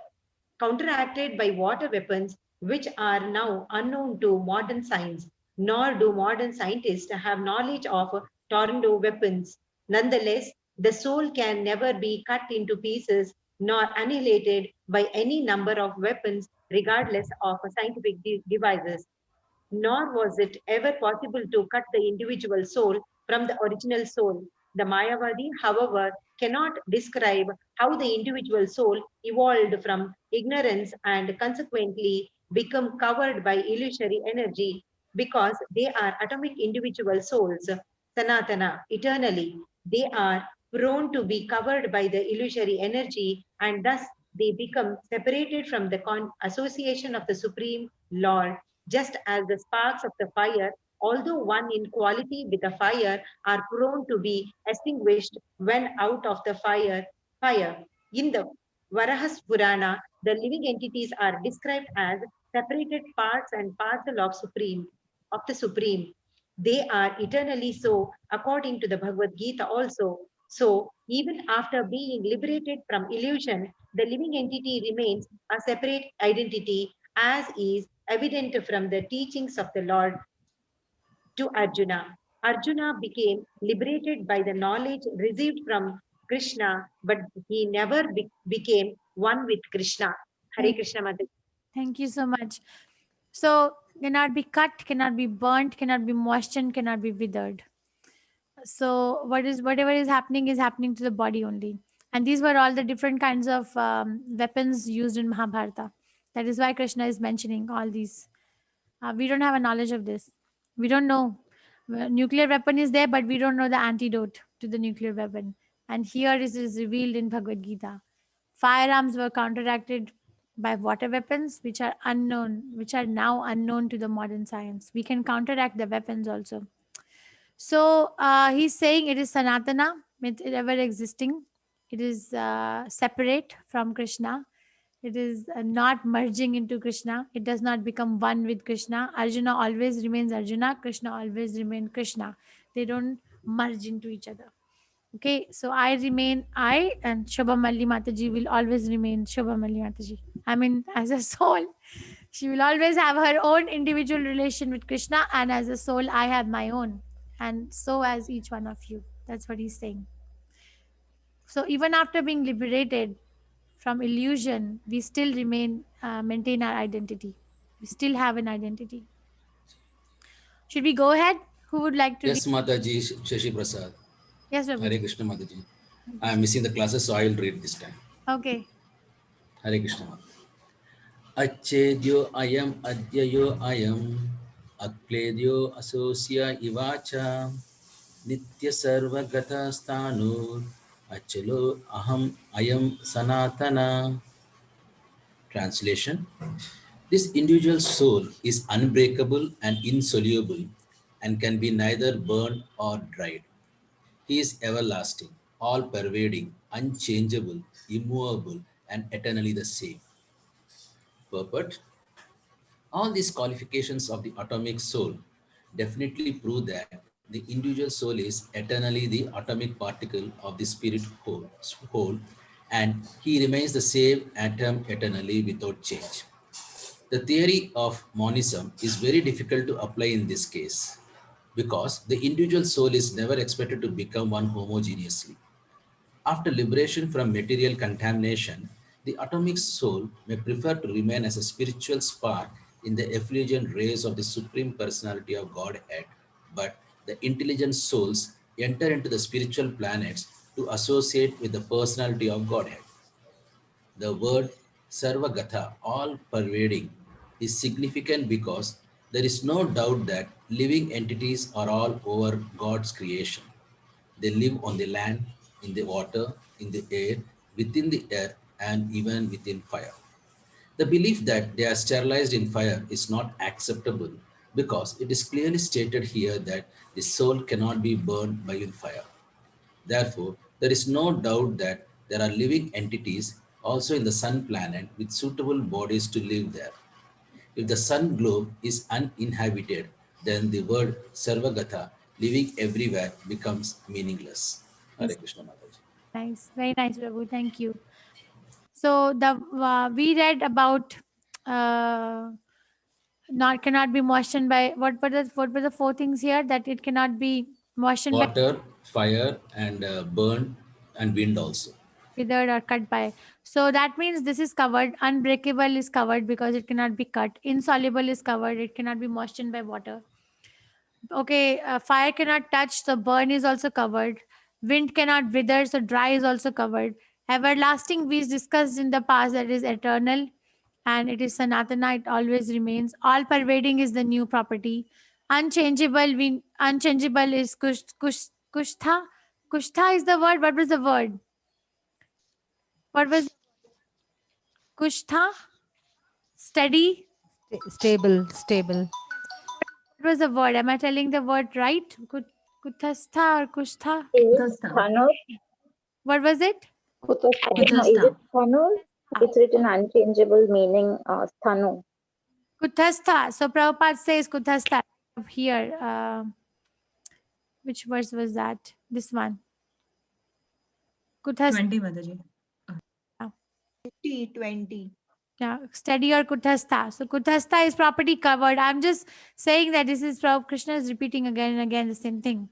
counteracted by water weapons, which are now unknown to modern science, nor do modern scientists have knowledge of tornado weapons. Nonetheless, the soul can never be cut into pieces nor annihilated by any number of weapons, regardless of scientific devices. Nor was it ever possible to cut the individual soul from the original soul. The Mayavadi, however, cannot describe how the individual soul evolved from ignorance and consequently become covered by illusory energy because they are atomic individual souls, Sanatana, eternally. They are prone to be covered by the illusory energy and thus they become separated from the association of the Supreme Lord, just as the sparks of the fire, although one in quality with the fire, are prone to be extinguished when out of the fire. In the Varahas Purana, the living entities are described as separated parts and parcel of the Supreme. They are eternally so, according to the Bhagavad Gita also. So, even after being liberated from illusion, the living entity remains a separate identity, as is evident from the teachings of the Lord to Arjuna. Arjuna became liberated by the knowledge received from Krishna, but he never became one with Krishna. Hare Krishna Mataji. Thank you so much. So, cannot be cut, cannot be burnt, cannot be moistened, cannot be withered. So, whatever is happening to the body only. And these were all the different kinds of weapons used in Mahabharata. That is why Krishna is mentioning all these. We don't have a knowledge of this. We don't know. Nuclear weapon is there, but we don't know the antidote to the nuclear weapon. And here it is revealed in Bhagavad Gita. Firearms were counteracted by water weapons, which are unknown, which are now unknown to the modern science. We can counteract the weapons also. So he's saying it is Sanatana, it ever existing. It is separate from Krishna. It is not merging into Krishna. It does not become one with Krishna. Arjuna always remains Arjuna. Krishna always remains Krishna. They don't merge into each other. Okay, so I remain I, and Shobha Malli Mataji will always remain Shobha Malli Mataji. I mean, as a soul, she will always have her own individual relation with Krishna, and as a soul, I have my own, and so as each one of you. That's what he's saying. So even after being liberated from illusion, we still maintain our identity. We still have an identity. Should we go ahead? Who would like to? Yes, Mataji, Shashi Prasad. Yes, Prabhu. Hare Krishna, Mataji. I am missing the classes, so I will read this time. Okay. Hare Krishna. Achedyo ayam adyayo ayam akledyo asosya ivacha nitya sarva gata sthanur achalo aham ayam sanatana. Translation: this individual soul is unbreakable and insoluble and can be neither burned or dried. He is everlasting, all-pervading, unchangeable, immovable, and eternally the same. Purport: all these qualifications of the atomic soul definitely prove that the individual soul is eternally the atomic particle of the spirit whole, and he remains the same atom eternally without change. The theory of monism is very difficult to apply in this case because the individual soul is never expected to become one homogeneously. After liberation from material contamination, the atomic soul may prefer to remain as a spiritual spark in the effulgent rays of the Supreme Personality of Godhead, but the intelligent souls enter into the spiritual planets to associate with the Personality of Godhead. The word Sarvagatha, all pervading, is significant because there is no doubt that living entities are all over God's creation. They live on the land, in the water, in the air, within the earth, and even within fire. The belief that they are sterilized in fire is not acceptable because it is clearly stated here that the soul cannot be burned by fire. Therefore, there is no doubt that there are living entities also in the sun planet with suitable bodies to live there. If the sun globe is uninhabited, then the word Sarvagatha, living everywhere, becomes meaningless. Hare Yes, Krishna Mataji. nice, very nice, Prabhu. Thank you. So the we read about uh, not cannot be moistened by what were the four things here that it cannot be moistened by, Water, fire, and burn, and wind also. withered, or cut by. So that means this is covered. Unbreakable is covered because it cannot be cut. Insoluble is covered. It cannot be moistened by water. Okay, fire cannot touch, so burn is also covered. Wind cannot wither, so dry is also covered. Everlasting we discussed in the past, that is eternal, and it is Sanatana, it always remains. All pervading is the new property. Unchangeable is kushtha. Kushtha is the word. What was the word? What was kushtha? Steady. Stable. What was the word? Am I telling the word right? Kuthastha or kushtha? Is Thanur? What was it? No, is it Thanur? It's written unchangeable, meaning Thanu. Kuthastha. So Prabhupada says Kuthastha up here. Which verse was that? This one. Kuthastha. 20, Mataji. 20. Yeah, steady or Kuthastha. So Kuthastha is property covered. I'm just saying that this is Krishna is repeating again and again the same thing.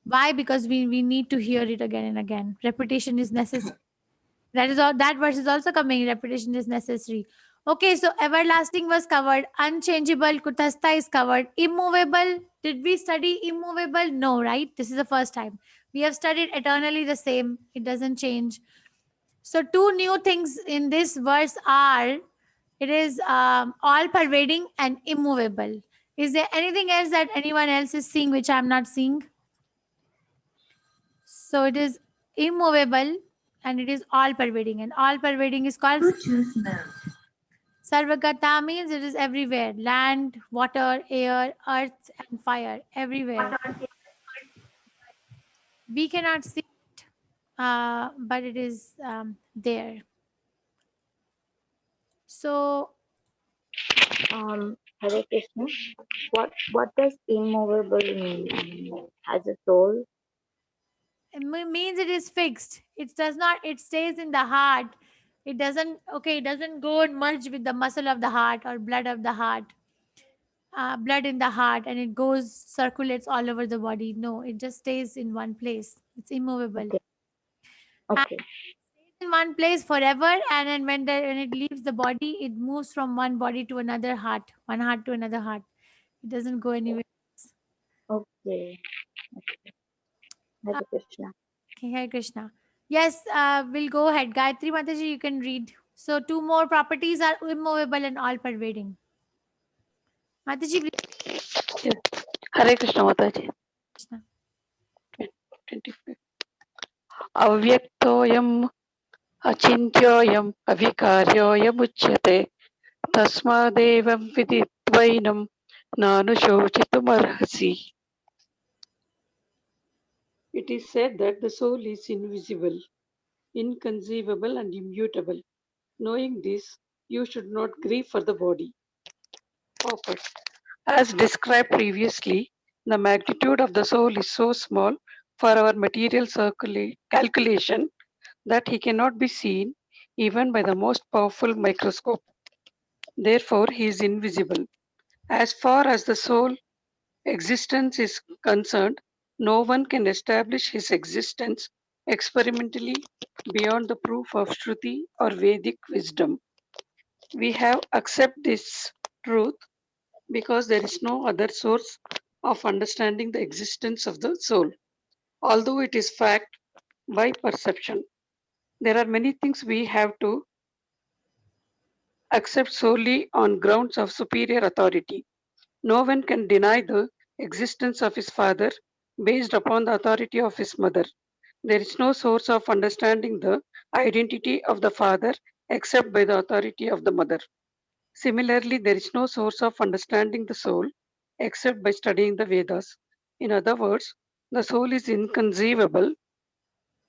Why? Because we need to hear it again and again. Repetition is necessary. That is all. That verse is also coming. Repetition is necessary. Okay, so everlasting was covered. Unchangeable, Kuthastha is covered. Immovable. Did we study immovable? No, right? This is the first time. We have studied eternally the same. It doesn't change. So two new things in this verse are it is all pervading and immovable. Is there anything else that anyone else is seeing which I'm not seeing? So it is immovable and it is all pervading, and all pervading is called Sarvagata, means it is everywhere: land, water, air, earth, and fire, everywhere. We cannot see it, but it is there. So Hare Krishna. What does immovable mean? Has a soul? it means it is fixed. It does not. It stays in the heart. It doesn't. Okay, it doesn't go and merge with the muscle of the heart or blood of the heart. Blood in the heart, and it goes circulates all over the body. No, it just stays in one place. It's immovable. Okay. In one place forever, and then when it leaves the body, it moves from one body to another heart, one heart to another heart. It doesn't go anywhere. Okay. Hare Krishna. Okay, Hare Krishna. Yes, we'll go ahead. Gayatri Mataji, you can read. So two more properties are immovable and all pervading. Mataji, please. Hare Krishna Mataji. Krishna. 25. Avyaktoyam achintyoyam avikaryoyam uchyate tasmadevam viditvainam nanushocitum. It is said that the soul is invisible, inconceivable, and immutable. Knowing this, you should not grieve for the body. Purpose. As described previously, the magnitude of the soul is so small for our material calculation that he cannot be seen even by the most powerful microscope. Therefore, he is invisible. As far as the soul existence is concerned, no one can establish his existence experimentally beyond the proof of Shruti or Vedic wisdom. We have accept this truth because there is no other source of understanding the existence of the soul, although it is fact by perception. There are many things we have to accept solely on grounds of superior authority. No one can deny the existence of his father based upon the authority of his mother. There is no source of understanding the identity of the father except by the authority of the mother. Similarly, there is no source of understanding the soul except by studying the Vedas. In other words, the soul is inconceivable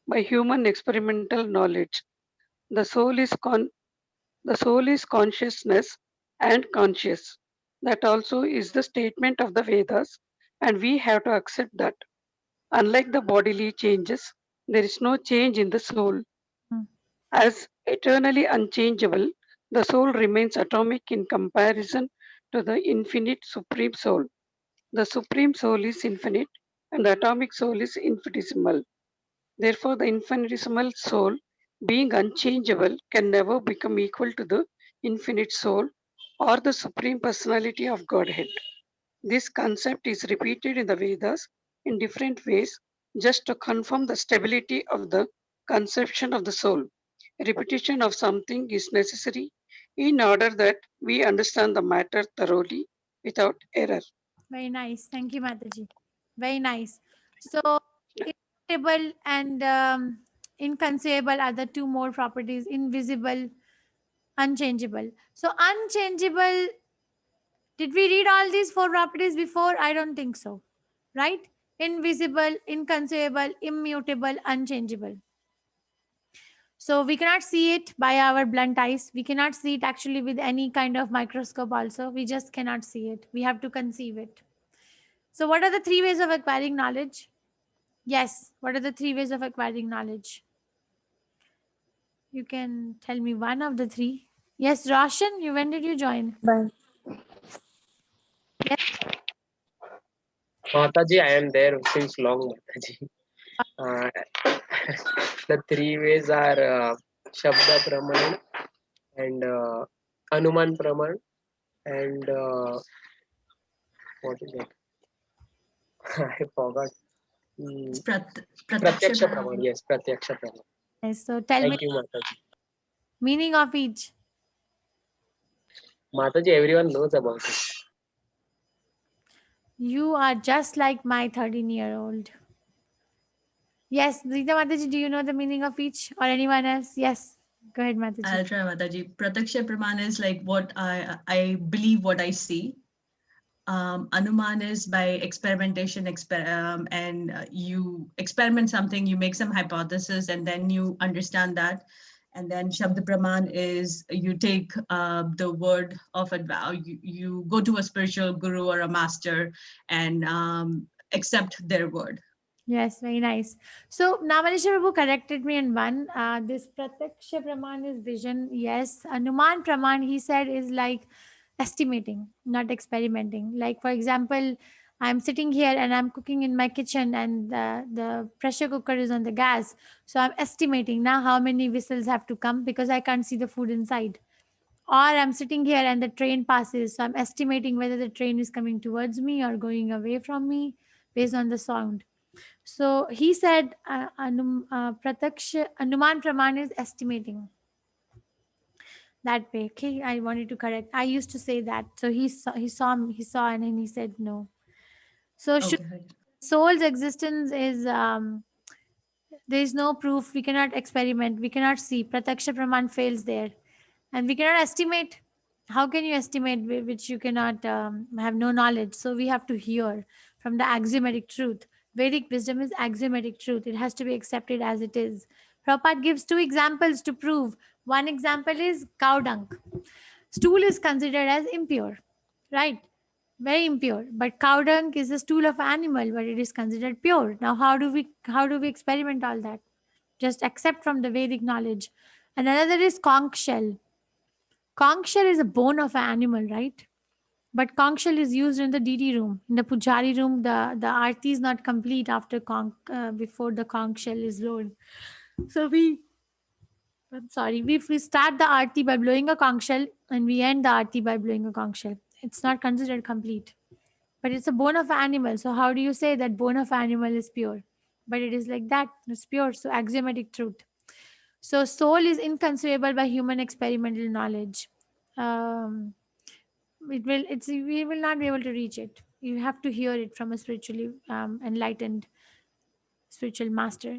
by human experimental knowledge. The soul is the soul is consciousness and conscious. That also is the statement of the Vedas, and we have to accept that. Unlike the bodily changes, there is no change in the soul. Hmm. As eternally unchangeable, the soul remains atomic in comparison to the infinite supreme soul. The supreme soul is infinite, and the atomic soul is infinitesimal. Therefore, the infinitesimal soul, being unchangeable, can never become equal to the infinite soul or the supreme personality of Godhead. This concept is repeated in the Vedas in different ways just to confirm the stability of the conception of the soul. Repetition of something is necessary in order that we understand the matter thoroughly without error. Very nice. Thank you, Mataji. Very nice. So, immutable and inconceivable are the two more properties. Invisible, unchangeable. So, unchangeable. Did we read all these four properties before? I don't think so. Right? Invisible, inconceivable, immutable, unchangeable. So we cannot see it by our blunt eyes. We cannot see it actually with any kind of microscope also. We just cannot see it. We have to conceive it. So what are the three ways of acquiring knowledge? Yes. What are the three ways of acquiring knowledge? You can tell me one of the three. Yes, Roshan, when did you join? Bye. Yes. Mataji, I am there since long, Mataji. Uh, the three ways are Shabda Praman and Anuman Praman and what is it? I forgot. It's Pratyaksha Praman. Yes, Pratyaksha Praman. Yes, so tell Thank me you, Mataji. meaning of each. Mataji, everyone knows about it. You are just like my 13-year-old. Yes, Rita Mataji, do you know the meaning of each or anyone else? Yes. Go ahead, Mataji. I'll try, Mataji. Prataksha Praman is like what I believe what I see. Anuman is by experimentation, and you experiment something, you make some hypothesis, and then you understand that. And then Shabda Praman is you take the word of advice, you go to a spiritual guru or a master and accept their word. Yes, very nice. So Namalisha Prabhu corrected me in one. This Pratyaksha Praman is vision. Yes. Anuman Praman, he said, is like estimating, not experimenting. Like, for example, I'm sitting here and I'm cooking in my kitchen and the pressure cooker is on the gas. So I'm estimating now how many whistles have to come because I can't see the food inside. Or I'm sitting here and the train passes. So I'm estimating whether the train is coming towards me or going away from me based on the sound. So he said, Anuman Praman is estimating that way. Okay, I wanted to correct. I used to say that. So he saw, and then he said no. So soul's existence is there is no proof. We cannot experiment. We cannot see. Prataksha Praman fails there, and we cannot estimate. How can you estimate which you cannot have no knowledge? So we have to hear from the axiomatic truth. Vedic wisdom is axiomatic truth. It has to be accepted as it is. Prabhupada gives two examples to prove. One example is cow dung. Stool is considered as impure, right? Very impure. But cow dung is a stool of animal, but it is considered pure. Now, how do we experiment all that? Just accept from the Vedic knowledge. And another is conch shell. Conch shell is a bone of an animal, right? But conch shell is used in the DD room. In the pujari room, the arti is not complete after before the conch shell is blown. So we start the arti by blowing a conch shell and we end the arti by blowing a conch shell. It's not considered complete. But it's a bone of an animal. So how do you say that bone of an animal is pure? But it is like that. It's pure. So axiomatic truth. So soul is inconceivable by human experimental knowledge. Um, we will not be able to reach it. You have to hear it from a spiritually enlightened spiritual master.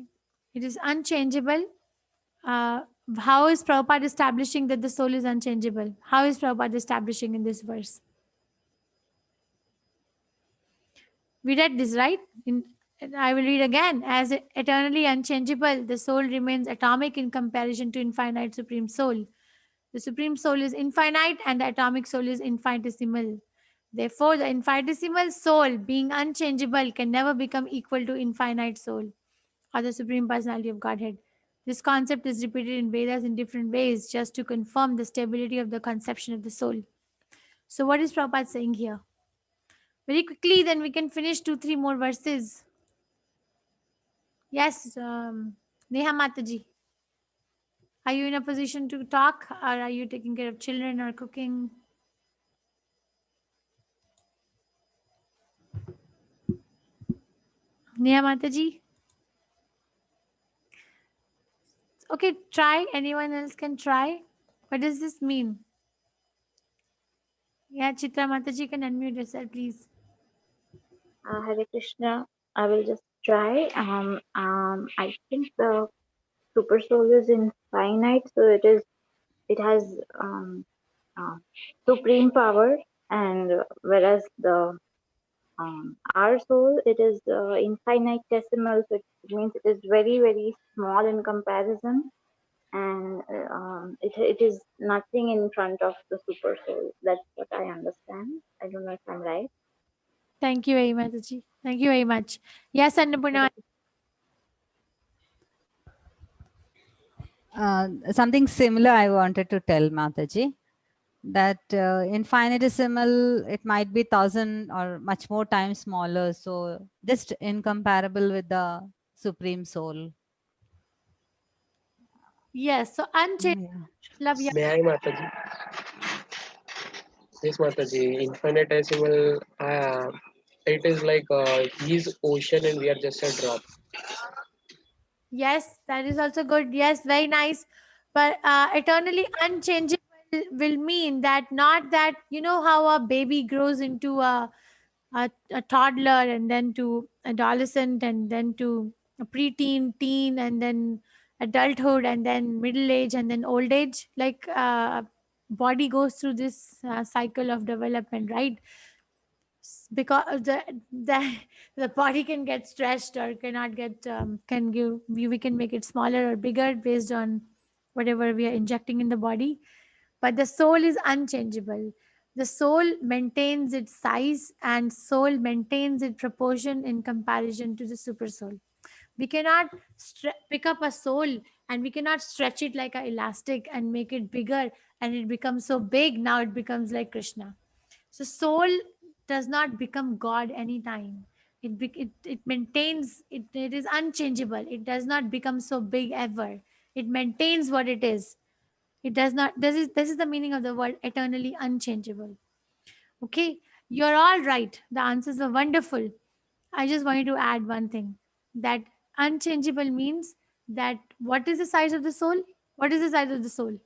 It is unchangeable. Uh, how is Prabhupada establishing that the soul is unchangeable? How is Prabhupada establishing in this verse? We read this, right? I will read again. As eternally unchangeable, the soul remains atomic in comparison to infinite supreme soul. The supreme soul is infinite and the atomic soul is infinitesimal. Therefore, the infinitesimal soul, being unchangeable, can never become equal to infinite soul or the supreme personality of Godhead. This concept is repeated in Vedas in different ways just to confirm the stability of the conception of the soul. So, what is Prabhupada saying here? Very quickly, then we can finish 2-3 more verses. Yes, Neha Mataji. Are you in a position to talk, or are you taking care of children or cooking? Neha Mataji? Okay, try. Anyone else can try. What does this mean? Yeah, Chitra Mataji can unmute yourself, please. Hare Krishna. I will just try. I think the super soul is infinite, so it has uh, supreme power, and whereas the our soul, it is infinitesimal, so it means it is very very small in comparison, and it is nothing in front of the super soul. That's what I understand. I don't know if I'm right. Thank you very much, Mataji. Thank you very much. Yes, Annapurna. Something similar I wanted to tell Mataji, that infinitesimal, it might be 1,000 or much more times smaller. So just incomparable with the Supreme Soul. Yes, so unchanged. Love you. May I, Mataji? Yes, Mataji. Infinitesimal, it is like he's ocean and we are just a drop. Yes, that is also good. Yes, very nice. But eternally unchangeable will mean that not that, you know, how a baby grows into a toddler and then to adolescent and then to a preteen, teen, and then adulthood and then middle age and then old age. Like body goes through this cycle of development, right? Because the body can get stretched or cannot get can give we can make it smaller or bigger based on whatever we are injecting in the body, but the soul is unchangeable. The soul maintains its size and soul maintains its proportion in comparison to the super soul. We cannot pick up a soul and we cannot stretch it like an elastic and make it bigger and it becomes so big, now it becomes like Krishna. So soul does not become God anytime. It maintains it is unchangeable. It does not become so big ever. It maintains what it is. It does not. This is the meaning of the word eternally unchangeable. Okay, you're all right. The answers were wonderful. I just wanted to add one thing, that unchangeable means that what is the size of the soul? What is the size of the soul?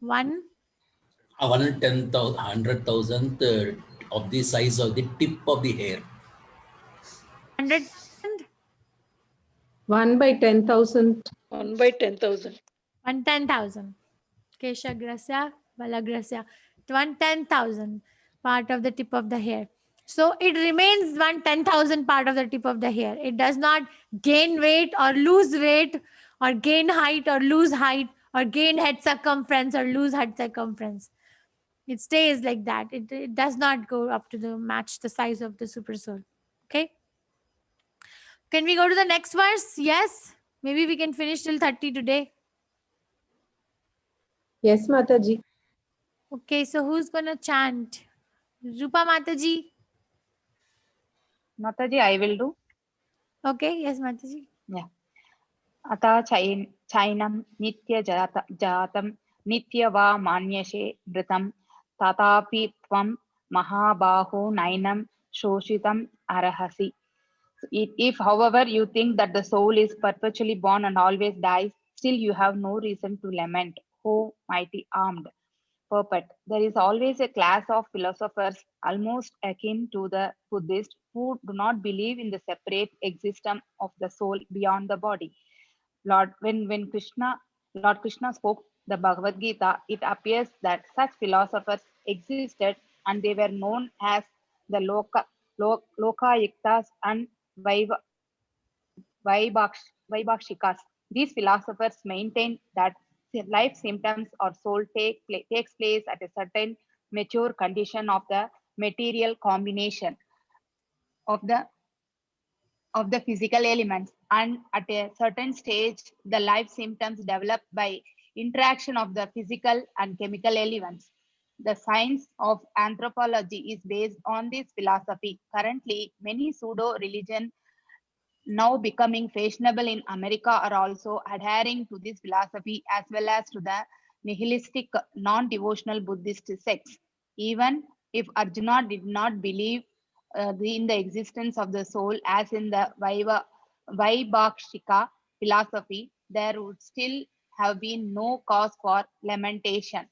1/100,000 of the size of the tip of the hair. 100,000? 1/10,000. 1/10,000. 1/10,000. Keshagrasya, Balagrasya. 1/10,000 part of the tip of the hair. So it remains 1/10,000 part of the tip of the hair. It does not gain weight or lose weight or gain height or lose height or gain head circumference or lose head circumference. It stays like that. It does not go up to the match the size of the super soul. Okay. Can we go to the next verse? Yes. Maybe we can finish till 30 today. Yes, Mataji. Okay, so who's gonna chant? Rupa Mataji. Mataji, I will do. Okay, yes, Mataji. Yeah. Ata chainam nitya jatam nitya va manyashe vritam tatapi tvam mahabahu nainam shoshitam arahasi. If, however, you think that the soul is perpetually born and always dies, Still you have no reason to lament, O mighty armed puppet. There is always a class of philosophers almost akin to the Buddhists who do not believe in the separate existence of the soul beyond the body. Lord Krishna spoke the Bhagavad Gita, it appears that such philosophers existed and they were known as the Lokayuktas and Vaibhakshikas. These philosophers maintain that life symptoms or soul takes place at a certain mature condition of the material combination of the physical elements, and at a certain stage the life symptoms develop by interaction of the physical and chemical elements. The science of anthropology is based on this philosophy. Currently many pseudo religion now becoming fashionable in America are also adhering to this philosophy as well as to the nihilistic non-devotional Buddhist sects. Even if Arjuna did not believe in the existence of the soul as in the Vaibhakshika philosophy, there would still have been no cause for lamentation.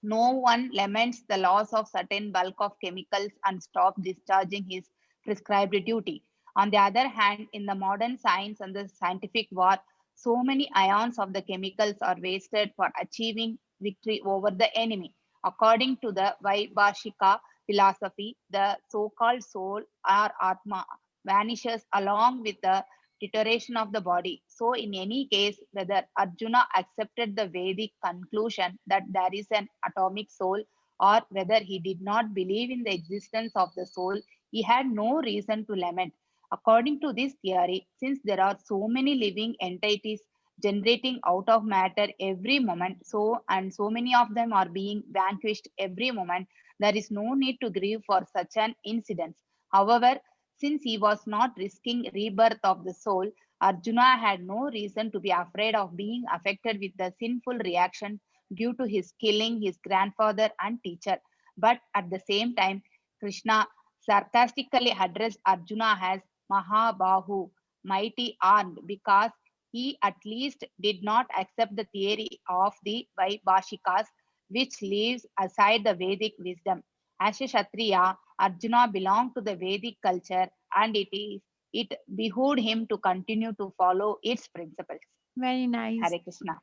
No one laments the loss of certain bulk of chemicals and stops discharging his prescribed duty. On the other hand, in the modern science and the scientific war, so many ions of the chemicals are wasted for achieving victory over the enemy. According to the Vaibhashika philosophy, the so-called soul or Atma vanishes along with the deterioration of the body. So in any case, whether Arjuna accepted the Vedic conclusion that there is an atomic soul or whether he did not believe in the existence of the soul, he had no reason to lament. According to this theory, since there are so many living entities generating out of matter every moment, and so many of them are being vanquished every moment, there is no need to grieve for such an incident. However, since he was not risking rebirth of the soul, Arjuna had no reason to be afraid of being affected with the sinful reaction due to his killing his grandfather and teacher. But at the same time, Krishna sarcastically addressed Arjuna as Mahabahu, mighty armed, because he at least did not accept the theory of the Vaibhashikas, which leaves aside the Vedic wisdom. As a Kshatriya, Arjuna belonged to the Vedic culture and it behooved him to continue to follow its principles. Very nice. Hare Krishna.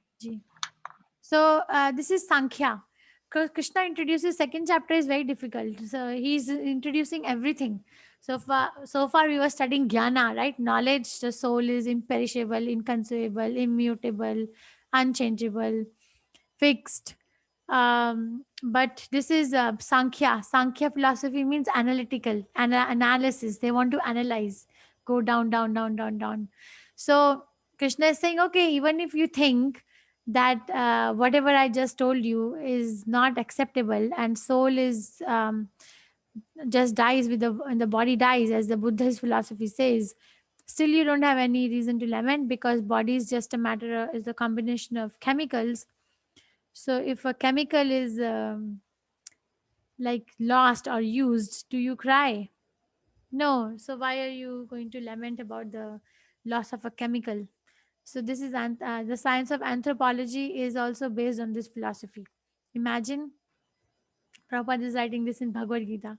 So this is Sankhya. Krishna introduces second chapter is very difficult. So he's introducing everything. So far we were studying jnana, right? Knowledge, the soul is imperishable, inconceivable, immutable, unchangeable, fixed. But this is Sankhya. Sankhya philosophy means analytical, analysis. They want to analyze, go down, down, down, down, down. So Krishna is saying, okay, even if you think that whatever I just told you is not acceptable and soul is just dies with the body dies, as the Buddhist philosophy says, still you don't have any reason to lament because body is just a matter is a combination of chemicals. So if a chemical is like lost or used, do you cry? No. So why are you going to lament about the loss of a chemical? So this is the science of anthropology is also based on this philosophy. Imagine Prabhupada is writing this in Bhagavad Gita.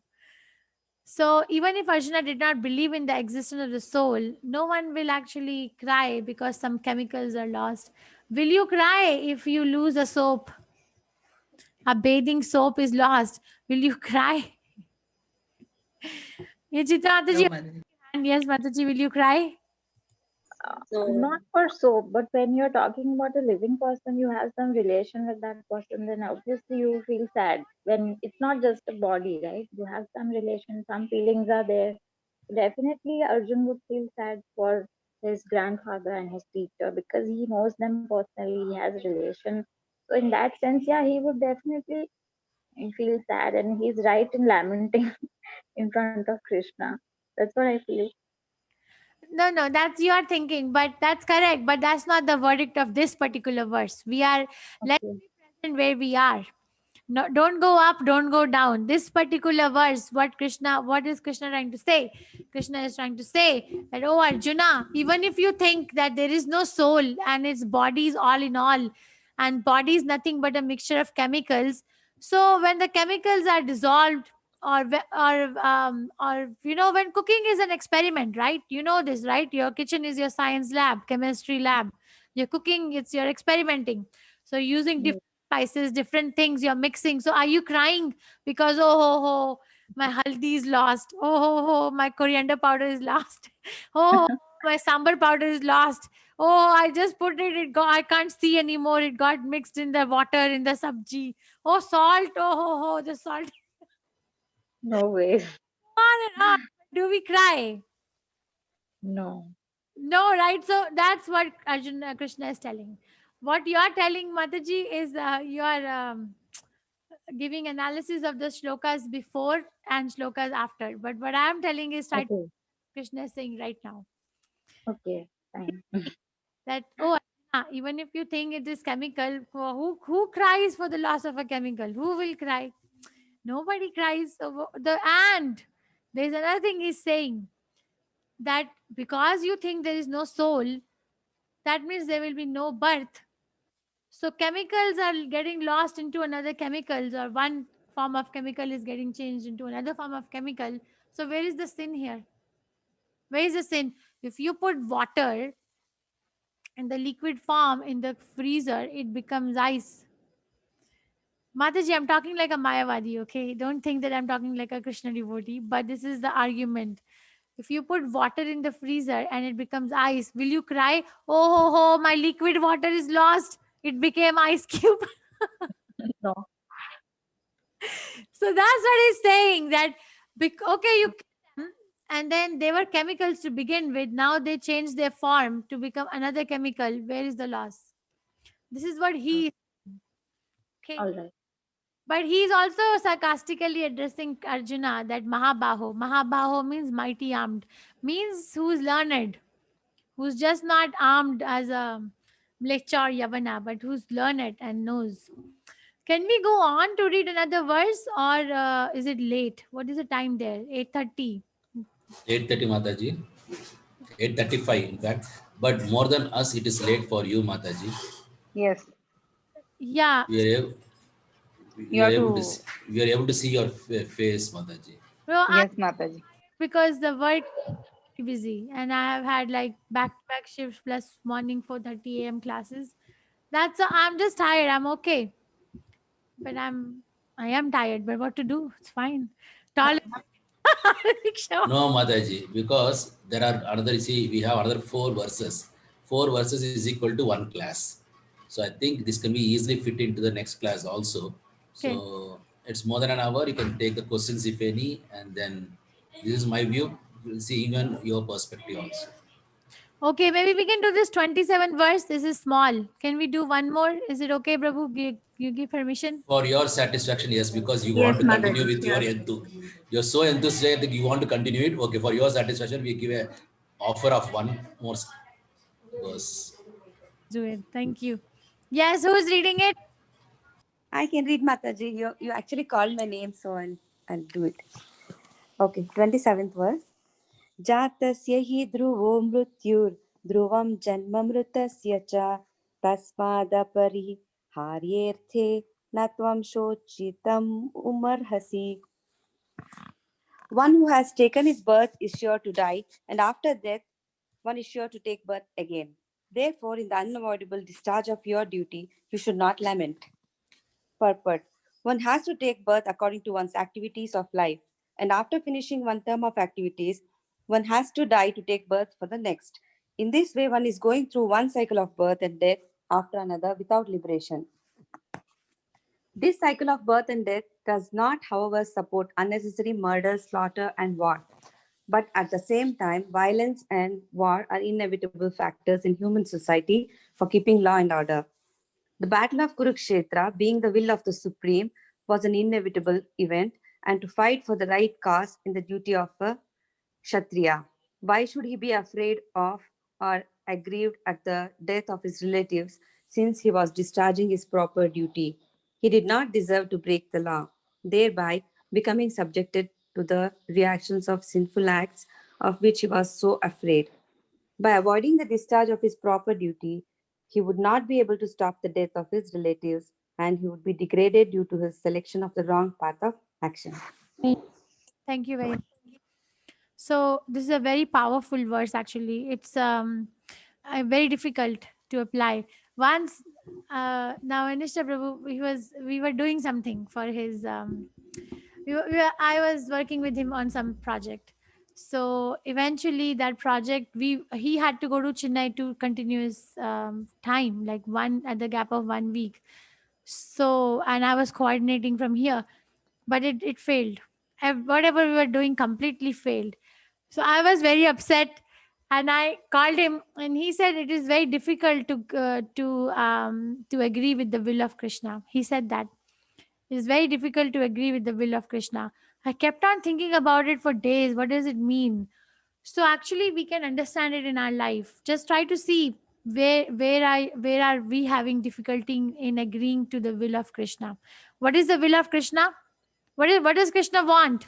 So even if Arjuna did not believe in the existence of the soul, no one will actually cry because some chemicals are lost. Will you cry if you lose a soap? A bathing soap is lost. Will you cry? Yes, Chitra Mataji. Yes, Mataji, will you cry? Not for soap, but when you're talking about a living person, you have some relation with that person, then obviously you feel sad. When it's not just a body, right? You have some relation, some feelings are there. Definitely, Arjun would feel sad for his grandfather and his teacher because he knows them personally, he has relation. So in that sense, yeah, he would definitely feel sad, and he's right in lamenting in front of Krishna. That's what I feel. No, that's your thinking, but that's correct. But that's not the verdict of this particular verse. We are let's be present where we are. No, don't go up, don't go down. This particular verse, what is Krishna trying to say? Krishna is trying to say that, oh Arjuna, even if you think that there is no soul and its body is all in all, and body is nothing but a mixture of chemicals. So when the chemicals are dissolved, or when cooking is an experiment, right? You know this, right? Your kitchen is your science lab, chemistry lab. You're cooking, it's your experimenting. So using different spices, different things you're mixing. So are you crying because, oh ho ho, my haldi is lost, oh ho ho, my coriander powder is lost, oh my sambar powder is lost, oh I just put it, I can't see anymore, it got mixed in the water, in the sabji, oh salt, oh ho ho, the salt. No way. On and on. Do we cry? No. No, right? So that's what Arjuna Krishna is telling. What you are telling, Mataji, is you are giving analysis of the shlokas before and shlokas after. But what I am telling is right. Okay. Krishna is saying right now Okay. Fine. that, oh Arjuna, even if you think it is chemical, who cries for the loss of a chemical? Who will cry? Nobody cries. So there's another thing he's saying, that because you think there is no soul, that means there will be no birth. So chemicals are getting lost into another chemicals, or one form of chemical is getting changed into another form of chemical. So where is the sin here? Where is the sin? If you put water in the liquid form in the freezer, it becomes ice. Mataji, I'm talking like a Mayavadi, okay? Don't think that I'm talking like a Krishna devotee, but this is the argument. If you put water in the freezer and it becomes ice, will you cry, oh ho ho, my liquid water is lost, it became ice cube? No. So that's what he's saying, that okay, you kill them, and then they were chemicals to begin with, now they change their form to become another chemical. Where is the loss? This is what he, okay. All right. But he's also sarcastically addressing Arjuna, that Mahabaho means mighty armed, means who's learned, who's just not armed as a mlecha or yavana, but who's learned and knows. Can we go on to read another verse, or is it late? What is the time there? 8:30. 8:30, Mataji. 8:35, in fact. But more than us, it is late for you, Mataji. Yes. Yeah. We are able to see your face, Mataji. No, Yes, Mataji. because the work is busy, and I have had like back-to-back shifts plus morning 4:30 a.m. classes. I'm just tired. I'm okay, but I am tired. But what to do? It's fine. No, Mataji, because there are another, see, we have another 4 verses. 4 verses is equal to 1 class. So I think this can be easily fit into the next class also. So it's more than an hour. You can take the questions if any, and then this is my view. We'll see even your perspective also. Okay, maybe we can do this 27 verse. This is small. Can we do one more? Is it okay, Prabhu? You give permission? For your satisfaction, yes, because you want to continue with your enthu. You're so enthusiastic, you want to continue it. Okay, for your satisfaction, we give a offer of one more verse. Do it. Thank you. Yes, who's reading it? I can read, Mataji. You actually called my name, so I'll do it. Okay, 27th verse. Jatasya hi dhruvo mrutyur dhruvam janmamrutasya cha tasmadapari haryerthe natvam shochitam umarhasi. One who has taken his birth is sure to die, and after death, one is sure to take birth again. Therefore, in the unavoidable discharge of your duty, you should not lament. Purport. One has to take birth according to one's activities of life, and after finishing one term of activities, one has to die to take birth for the next. In this way, one is going through one cycle of birth and death after another without liberation. This cycle of birth and death does not, however, support unnecessary murder, slaughter, and war. But at the same time, violence and war are inevitable factors in human society for keeping law and order. The Battle of Kurukshetra, being the will of the Supreme, was an inevitable event, and to fight for the right cause in the duty of a Kshatriya. Why should he be afraid of or aggrieved at the death of his relatives, since he was discharging his proper duty? He did not deserve to break the law, thereby becoming subjected to the reactions of sinful acts of which he was so afraid. By avoiding the discharge of his proper duty, he would not be able to stop the death of his relatives, and he would be degraded due to his selection of the wrong path of action. Thank you very much. So this is a very powerful verse. Actually, it's very difficult to apply. Once now, Anisha Prabhu, we were doing something for his. I was working with him on some project. So eventually, that project he had to go to Chennai to continue his time, like one at the gap of 1 week. So and I was coordinating from here, but it failed. Whatever we were doing completely failed. So I was very upset, and I called him, and he said it is very difficult to agree with the will of Krishna. He said that it is very difficult to agree with the will of Krishna. I kept on thinking about it for days. What does it mean? So actually, we can understand it in our life. Just try to see where are we having difficulty in agreeing to the will of Krishna. What is the will of Krishna? What does Krishna want?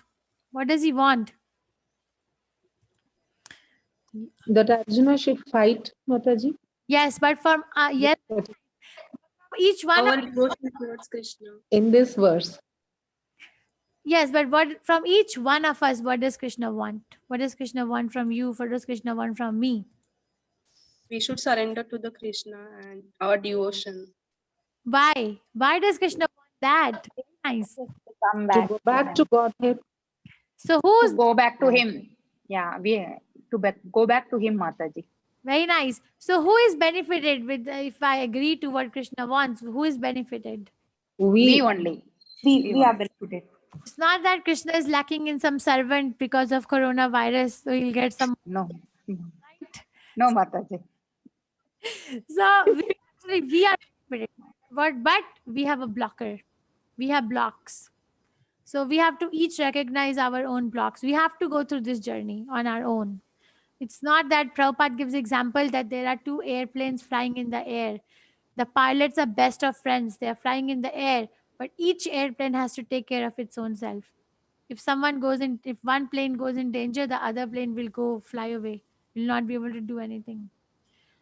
What does he want? That Arjuna should fight, Mataji. Yes, but from yes, each one Our of, devotion towards Krishna. In this verse. yes, but what from each one of us, what does Krishna want? What does Krishna want from you? What does Krishna want from me? We should surrender to the Krishna and our devotion. Why? Why does Krishna want that? Very nice. Come To back go back to Godhead. So who's to go back to him. Yeah, go back to him, Mataji. very nice? So who is benefited with if I agree to what Krishna wants? Who is benefited? We only. We are benefited. It's not that Krishna is lacking in some servant because of coronavirus, so he'll get some. No. Right? No, Mataji. So we are benefited. But we have a blocker. We have blocks. So we have to each recognize our own blocks. We have to go through this journey on our own. It's not that Prabhupada gives example that there are two airplanes flying in the air. The pilots are best of friends. They are flying in the air, but each airplane has to take care of its own self. If one plane goes in danger, the other plane will go fly away. Will not be able to do anything.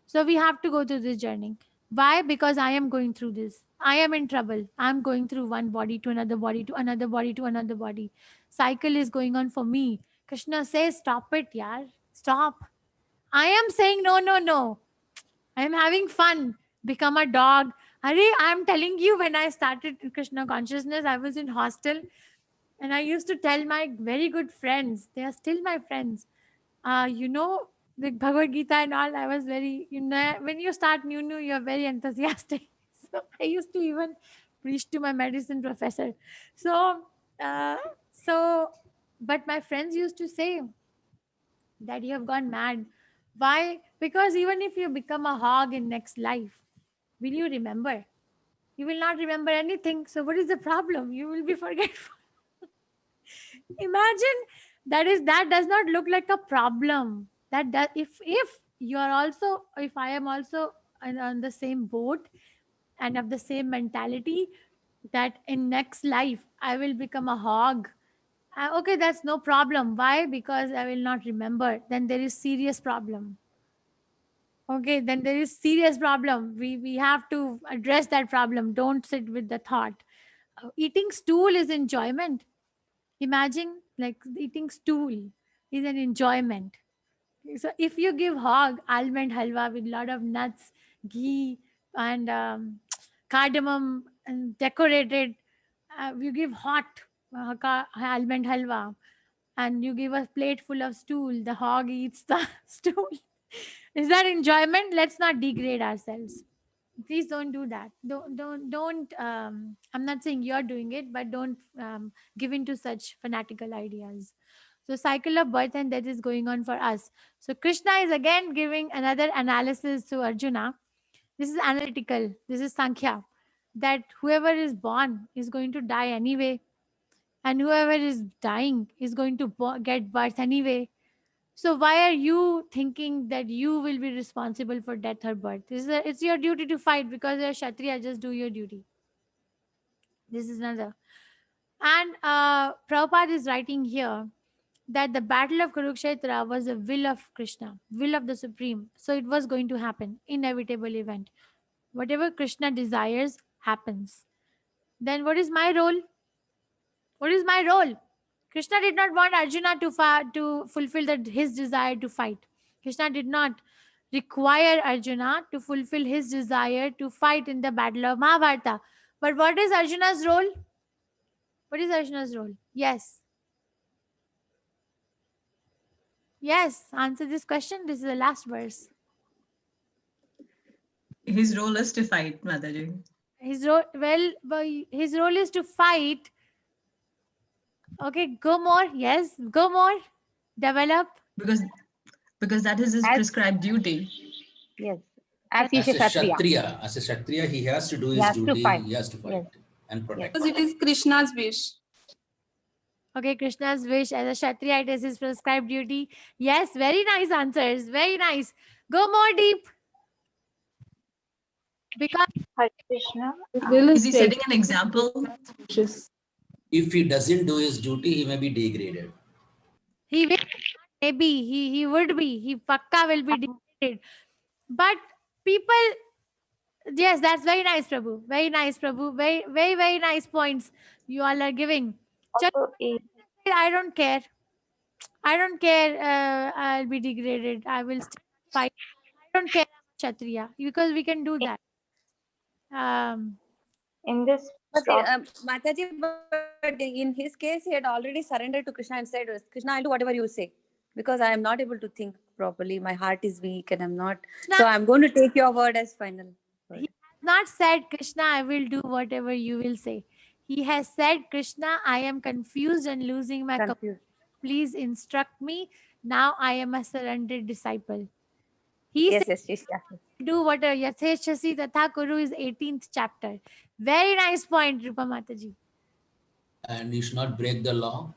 So we have to go through this journey. Why? Because I am going through this. I am in trouble. I'm going through one body to another body to another body to another body. Cycle is going on for me. Krishna says, stop it, yaar. Stop. I am saying, no, no, no. I am having fun. Become a dog. Hare, I'm telling you, when I started Krishna consciousness, I was in hostel and I used to tell my very good friends, they are still my friends. The Bhagavad Gita and all, I was very, when you start new, you're very enthusiastic. So I used to even preach to my medicine professor. So, uh, so, but my friends used to say that you have gone mad. Why? Because even if you become a hog in next life, will you remember? You will not remember anything. So what is the problem? You will be forgetful. Imagine that does not look like a problem. If you are also, if I am also on the same boat and of the same mentality, that in next life I will become a hog. Okay, that's no problem. Why? Because I will not remember. Then there is serious problem. Okay, then there is serious problem. We have to address that problem. Don't sit with the thought. Eating stool is enjoyment. Imagine like eating stool is an enjoyment. So if you give hog almond halwa with lot of nuts, ghee, and cardamom and decorated, you give hot almond halwa, and you give a plate full of stool. The hog eats the stool. Is that enjoyment? Let's not degrade ourselves. Please don't do that. Don't. I'm not saying you're doing it, but don't give in to such fanatical ideas. So cycle of birth and death is going on for us. So Krishna is again giving another analysis to Arjuna. This is analytical. This is Sankhya. That whoever is born is going to die anyway, and whoever is dying is going to get birth anyway. So why are you thinking that you will be responsible for death or birth? It's your duty to fight because you're Kshatriya. Just do your duty. This is another. And Prabhupada is writing here that the battle of Kurukshetra was the will of Krishna, will of the Supreme. So it was going to happen, inevitable event. Whatever Krishna desires happens. Then what is my role? What is my role? Krishna did not want Arjuna to fulfill his desire to fight. Krishna did not require Arjuna to fulfill his desire to fight in the battle of Mahabharata. But what is Arjuna's role? What is Arjuna's role? Yes. Yes, answer this question. This is the last verse. His role is to fight, Mataji. His role, his role is to fight. Okay, go more. Yes, go more. Develop. Because that is his prescribed duty. Yes. As a Kshatriya, he has to do his duty. He has to fight and protect. Because it is Krishna's wish. Okay, Krishna's wish as a Kshatriya, it is his prescribed duty. Yes, very nice answers. Very nice. Go more deep. Because Hare Krishna. Is he setting an example? If he doesn't do his duty, he may be degraded. he will, maybe he would be. He pakka will be degraded. But people, yes, that's very nice, Prabhu. Very nice, Prabhu. Very, very, very nice points you all are giving. Also, I don't care. I don't care. I'll be degraded. I will still fight. I don't care. I'm a Kshatriya because we can do that. In this, Mataji, but in his case, he had already surrendered to Krishna and said, Krishna, I'll do whatever you say because I am not able to think properly. My heart is weak and I'm not. So I'm going to take your word as final. He has not said, Krishna, I will do whatever you will say. He has said, Krishna, I am confused and losing my confused. Please instruct me. Now I am a surrendered disciple. He said, do whatever. Yatheshasi Tatha Kuru is 18th chapter. Very nice point, Rupa Mataji. And you should not break the law.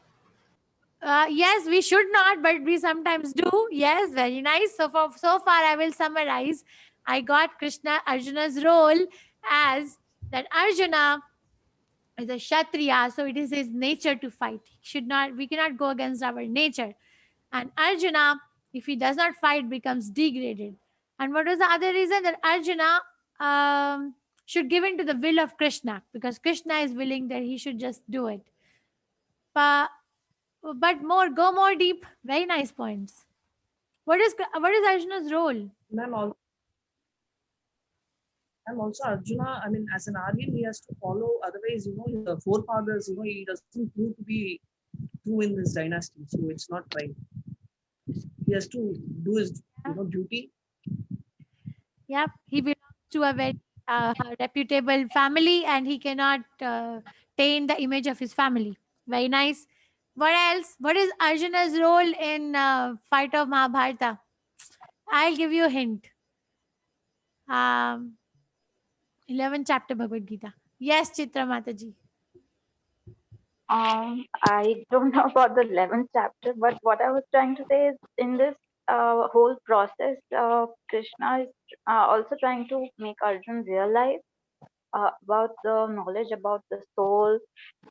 Yes, we should not, but we sometimes do. Yes, very nice. So far, I will summarize. I got Arjuna's role as that Arjuna is a Kshatriya, so it is his nature to fight. We cannot go against our nature. And Arjuna, if he does not fight, becomes degraded. And what was the other reason? That Arjuna should give in to the will of Krishna, because Krishna is willing that he should just do it. But go more deep. Very nice points. What is Arjuna's role? Ma'am, also Arjuna, I mean, as an Aryan, he has to follow. Otherwise, the forefathers, he doesn't prove to be true in this dynasty. So it's not right. He has to do his, duty. Yep, he belongs to a very reputable family, and he cannot taint the image of his family. Very nice. What else? What is Arjuna's role in fight of Mahabharata? I'll give you a hint. 11th chapter Bhagavad Gita. Yes, Chitra Mataji. I don't know about the 11th chapter, but what I was trying to say is in this whole process, Krishna is also trying to make Arjun realize about the knowledge about the soul,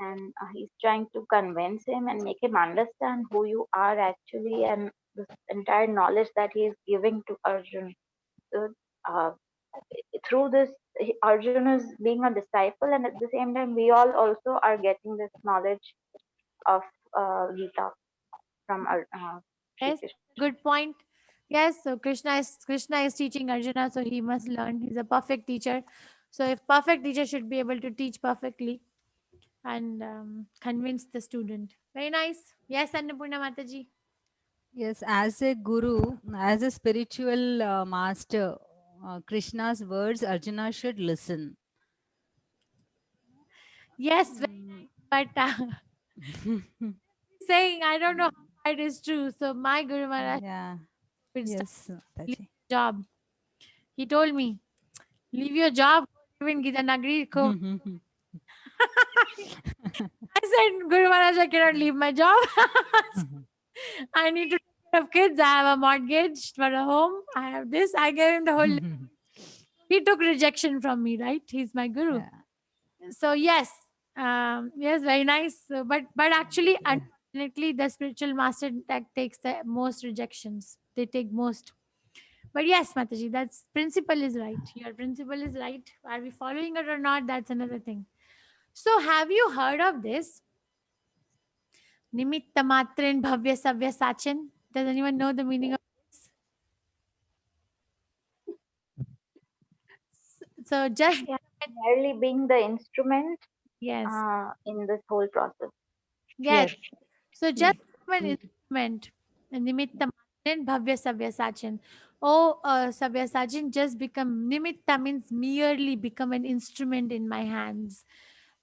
and he's trying to convince him and make him understand who you are actually, and this entire knowledge that he is giving to Arjun. So, through this, Arjun is being a disciple, and at the same time, we all also are getting this knowledge of Gita from Yes, good point. Yes, so Krishna is teaching Arjuna, so he must learn. He's a perfect teacher. So if perfect teacher should be able to teach perfectly and convince the student. Very nice. Yes, Annapurna Mataji. Yes, as a guru, as a spiritual master, Krishna's words, Arjuna should listen. Yes, but saying, I don't know how it is true. So my Guru Maharaj job. He told me, leave your job, live in Gita Nagari. I said, Guru Maharaj, I cannot leave my job. I need to take care of kids. I have a mortgage for a home. I have this. I gave him the whole. He took rejection from me, right? He's my guru. So yes, Yes, very nice. But actually, unfortunately, the spiritual master that takes the most rejections. They take most. But yes, Mataji, that's principle is right. Your principle is right. Are we following it or not? That's another thing. So, have you heard of this? Nimitta matrin bhavya savya sachin. Does anyone know the meaning of this? So just Yeah, merely being the instrument yes, in this whole process. yes. So just an Mm. instrument. Nimitta matrin bhavya savya sachin. Oh, savya sachin, just become nimitta means merely become an instrument in my hands,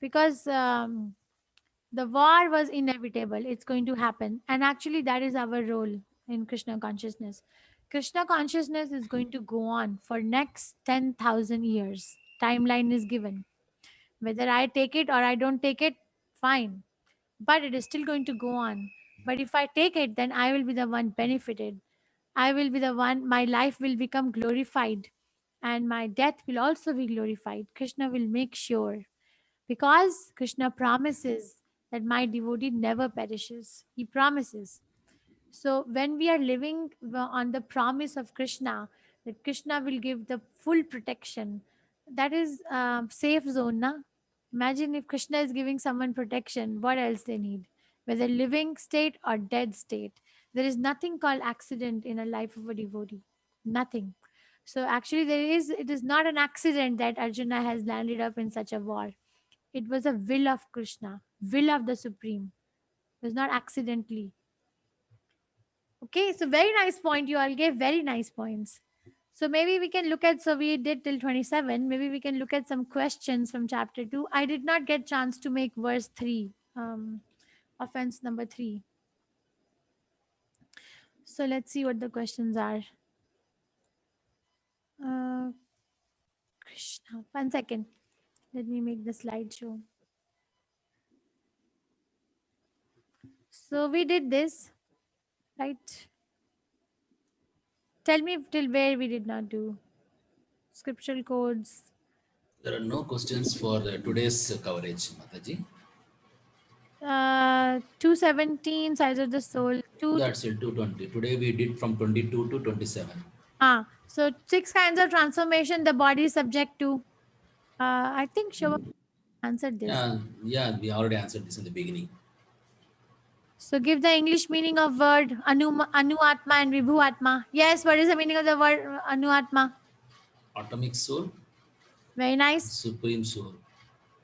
because the war was inevitable. It's going to happen, and actually, that is our role in Krishna consciousness. Krishna consciousness is going to go on for next 10,000 years. Timeline is given. Whether I take it or I don't take it, fine. But it is still going to go on. But if I take it, then I will be the one benefited. I will be the one, my life will become glorified, and my death will also be glorified. Krishna will make sure, because Krishna promises that my devotee never perishes. He promises. So when we are living on the promise of Krishna, that Krishna will give the full protection, that is safe zone. Na? Imagine if Krishna is giving someone protection, what else they need? Whether living state or dead state. There is nothing called accident in a life of a devotee. Nothing. So actually it is not an accident that Arjuna has landed up in such a war. It was a will of Krishna, will of the Supreme. It was not accidentally. Okay, so very nice point. You all gave very nice points. So maybe we can look at, so we did till 27. Maybe we can look at some questions from chapter 2. I did not get chance to make verse 3, offense number 3. So let's see what the questions are. Krishna, 1 second. Let me make the slideshow. So we did this, right? Tell me till where we did not do. Scriptural codes. There are no questions for today's coverage, Mataji. 217 sides of the soul. That's it, 220. Today we did from 22 to 27. So 6 kinds of transformation the body is subject to. I think Shiva answered this. Yeah, we already answered this in the beginning. So give the English meaning of word anu atma and vibhu atma. Yes, what is the meaning of the word anu atma? Atomic soul. Very nice. Supreme soul.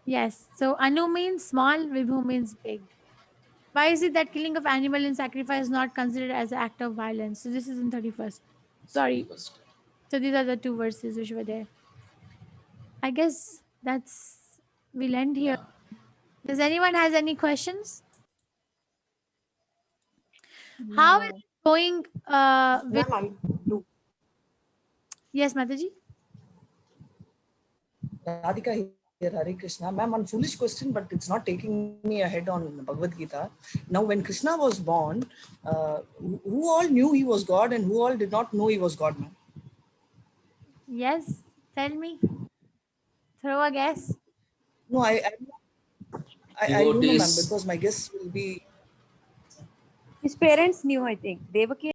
Yes. So anu means small, vibhu means big. Why is it that killing of animal in sacrifice is not considered as an act of violence? So this is in 31st. Sorry. 31st. So these are the 2 verses which were there. I guess we'll end here. Does anyone has any questions? How is it going with... Ma'am, I do. Yes, Mataji? Radhika here, Hare Krishna. Ma'am, one foolish question, but it's not taking me ahead on Bhagavad Gita. Now, when Krishna was born, who all knew he was God and who all did not know he was God, ma'am? Yes, tell me. Throw a guess. No, I don't know, ma'am, because my guess will be... His parents knew, I think. Devaki